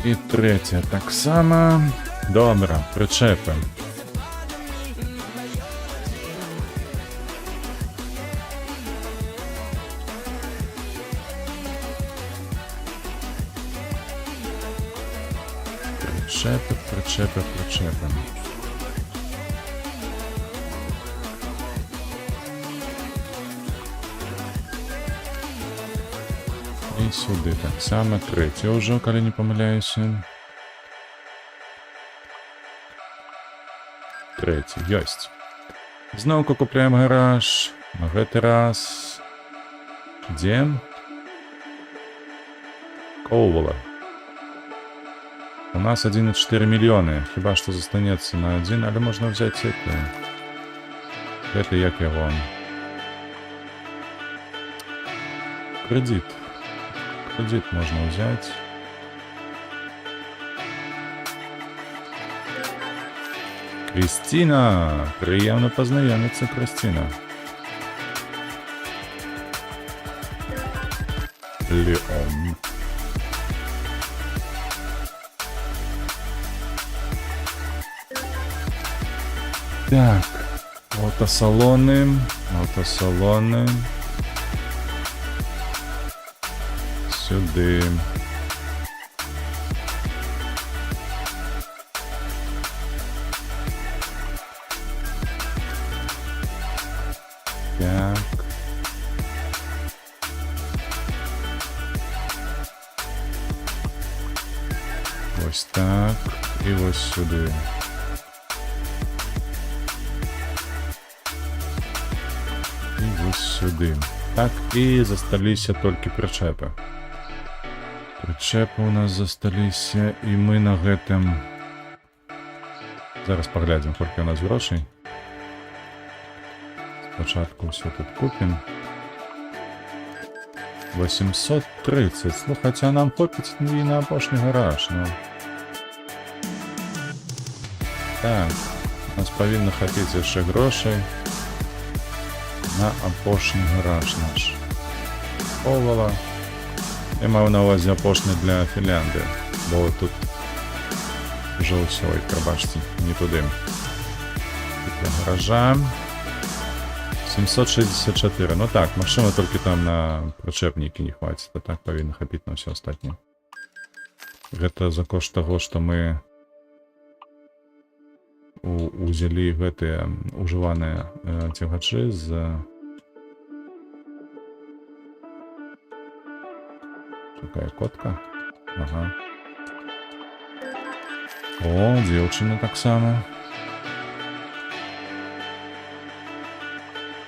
І третя так само. Добре, причепи. Причепи. І сюди так само, третє вже, коли не помиляюся. Третє, ёсць. Знову купляємо гараж. На гэты раз. Де? Коула. У нас 1,4 миллиона. Хіба что застанется на 1, але можно взять это. Это як его. Кредит. Кредит можно взять. Кристина! Приємно познайомитися, Кристина. Леон. Так, автосалоны. Сюди. Так. Ось так. І ось сюди. І ось сюди. Так, і засталіся тільки причепи. Причепи у нас засталіся, і ми на гэтым... Зараз поглядим, сколько у нас грошей. Спочатку все тут купим. 830. Ну, хотя нам хопить і на опошний гараж, ну. Так, у нас повинно хапіць яшчэ грошей. на апошні гараж наш. Овала. Я маю на увазі апошні для Фінляндії, бо тут вже все, і пробачте, не туди. Для гаража 764. Ну так, машина тільки там на причепники не хватить, а так повинно хапіти на все остальне. Гэта за кошт того, што мы узялі гэтыя ужываныя цягачы з... Такая котка. Ага. О, дзеўчына таксама.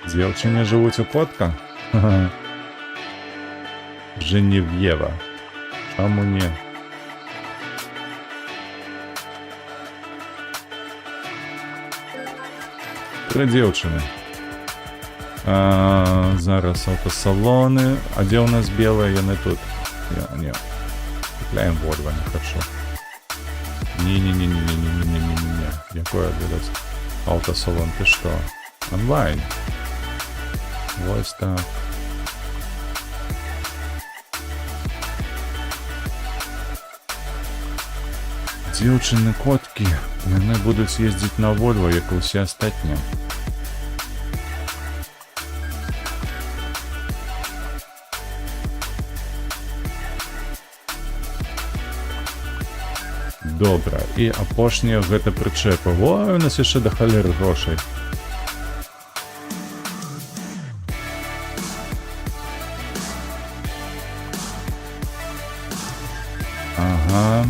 Дзеўчыне жывуць у котка? Женевьева. Чаму не? Тры дзеўчыны. Зараз аўтасалоны. А дзе ў нас белыя? Яны тут. Не. Купляем Volvo, не хочу. Не. Якое отдать? Автосалон, ты что? Онлайн. Вот так. Дзеўчыны коткі. Яны будуць ездзіць на Volvo, як і ўсе астатнія. Добра, і апошняя гэта прычэпа. Во, у нас яшчэ да халеры грошай. Ага.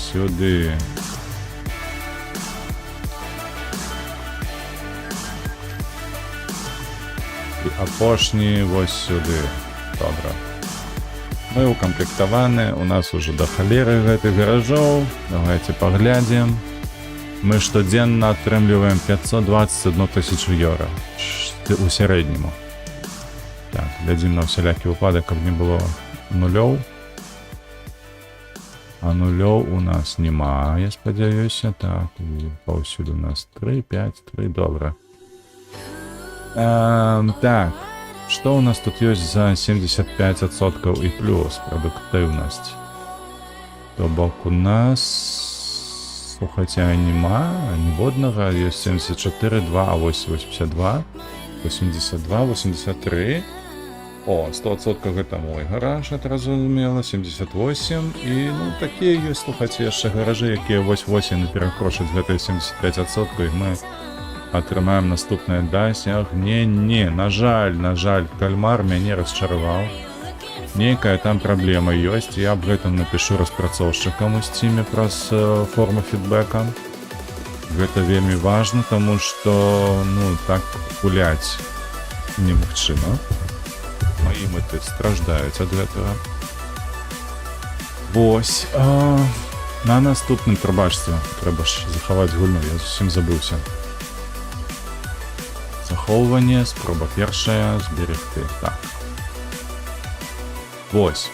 Сюды. І апошні вось сюди. Добра. Мы укомплектованы, у нас уже до холеры гэтых гаражоў. Давайте поглядим. Мы штодзенна атрымліваем 521 тысячу евро у сярэдняму. Так, глядзім на усялякі выпадак, каб не было нулёў. А нулёў у нас нема, я спадзяюся. Так, паўсюль у нас 3, 5, 3, добра. Так. Что у нас тут есть за 75% и плюс продуктивность? То бок у нас, хотя нема, ніводнага, есть 74, 2, а 82, 82, 83. О, 100% гэта мой гараж, это разумела, 78. І, ну, такія ёсць, слухайце, яшчэ гаражы, якія 88 перакрошаць гэтыя 75%, і мы атрымаем наступнае дасягненне. На жаль, кальмар мяне расчараваў. Нейкая там праблема ёсць. Я аб гэтым напишу распрацоўшчыкам у Steam праз форму фідбэка. Гэта вельмі важна, таму што, ну, так гуляць немагчыма. Маі мэты страждаюць ад гэтага. Вось. На наступным, прабачце, трэба ж захаваць гульню, я зусім забыўся. Захоўванне, спроба першая, зберегты. Так. Вось.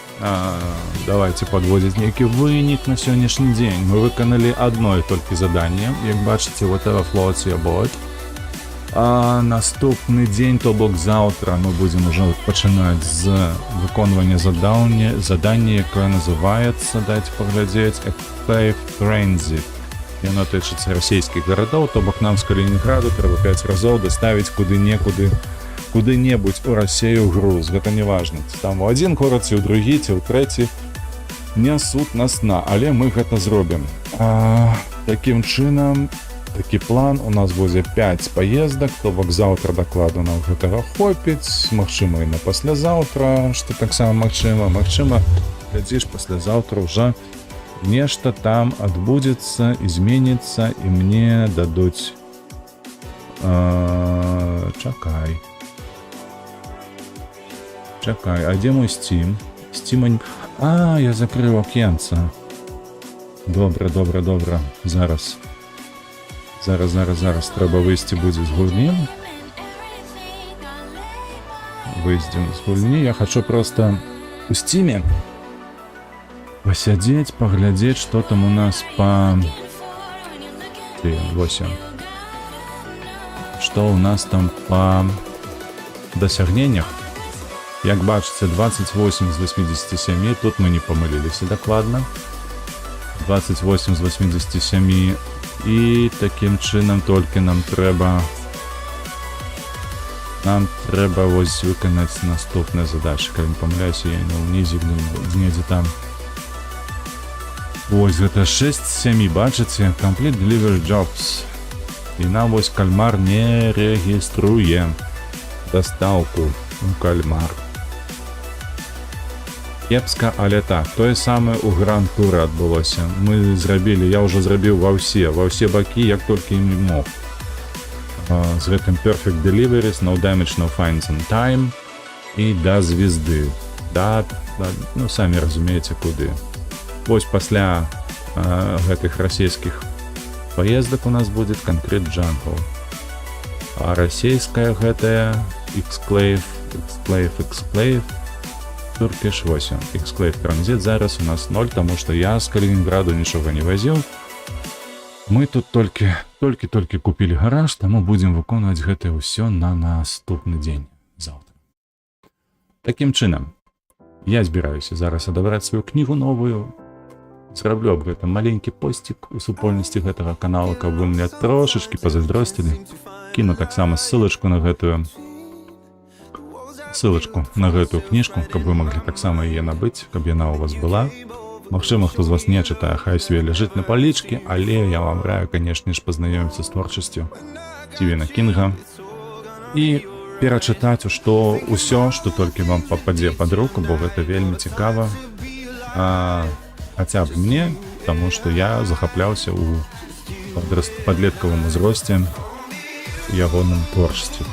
Давайте подводить нейкі вынік на сённяшні дзень. Мы выканалі одно толькі заданне. Як бачыце, whatever floats your boat. Наступны дзень, то бок заўтра, мы будзем уже пачынаць з выконвання задання, якое называецца, дайце паглядзець, Escape Transit. Яно тычыцца расійскіх гарадоў, то бок нам з Калінінграду трэба 5 разоў даставіць куды-небудзь у Расею груз. Гэта не важна. Там у адзін горад, ці ў другі, ці ў трэці нясуць нас на, але мы гэта зробім. Такім чынам, такі план, у нас будзе 5 паездак, то бок заўтра дакладу нам гэтага хопіць, магчыма і на паслязаўтра, што таксама магчыма, глядзіш, паслязаўтра ўжо нешта там адбудзецца, зменіцца, і мне дадуць... Чакай, а дзе мой Steam? Steam... я закрыў акенца. Добра. Зараз. Трэба выйсці будзе з гульні. Выйдзем з гульні. Я хочу просто у Steam посядзець, паглядзець, што там у нас па... 8. што ў нас там па дасягненнях. Як бачыце, 28 з 87, тут мы не памыліліся дакладна. 28 з 87, і такім чынам толькі нам трэба вось выканаць наступныя задачы. Калі не памыляюся, я не ўнізе, недзе там. Вось гэта 6 з 7, бачыце, Complete Delivery Jobs. І нам вось кальмар не рэгіструе дастаўку у кальмар. Кепска, але так, тое самае у гранд-туры адбылося. Мы зрабілі, я ўжо зрабіў ва ўсе бакі, як толькі не мог. З гэтым Perfect Deliveries, No Damage, No Fines on Time і да звезды. Ну, самі разумееце, куды. Вось пасля гэтых расійскіх паездак у нас будзе Concrete Jungle. А расійская гэтая Exclave, Turkish 8. Exclave Transit зараз у нас 0, таму што я з Калінінграду нічога не вазіў. Мы тут толькі купілі гараж, таму будзем выконваць гэта ўсё на наступны дзень, заўтра. Такім чынам, я збіраюся зараз адабраць сваю кнігу новую, зраблю аб гэтым маленькі посцік у супольнасці гэтага канала, каб вы мне трошачкі пазайздросцілі. Кіну таксама ссылачку на гэтую кніжку, каб вы маглі таксама яе набыць, каб яна у вас была. Магчыма, хто з вас не чытае, хай сабе ляжыць на палічкі, але я вам раю, канешне ж, пазнаёміцца з творчасцю Сцівена Кінга і перачытаць усё, што толькі вам пападзе пад руку, бо гэта вельмі цікава. Хаця б мне, таму што я захапляўся ў падлеткавым узросце ягоным творчасцю.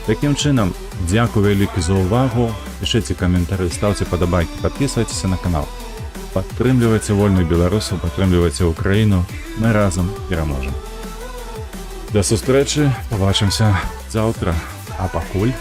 Такім чынам, дзякую вялікі за ўвагу, пішыце каментары, ставце падабайкі, падпісвайцеся на канал. Падтрымлівайце вольных беларусаў, падтрымлівайце Украіну, мы разам пераможам. Да сустрэчы, пабачымся заўтра, а пакуль.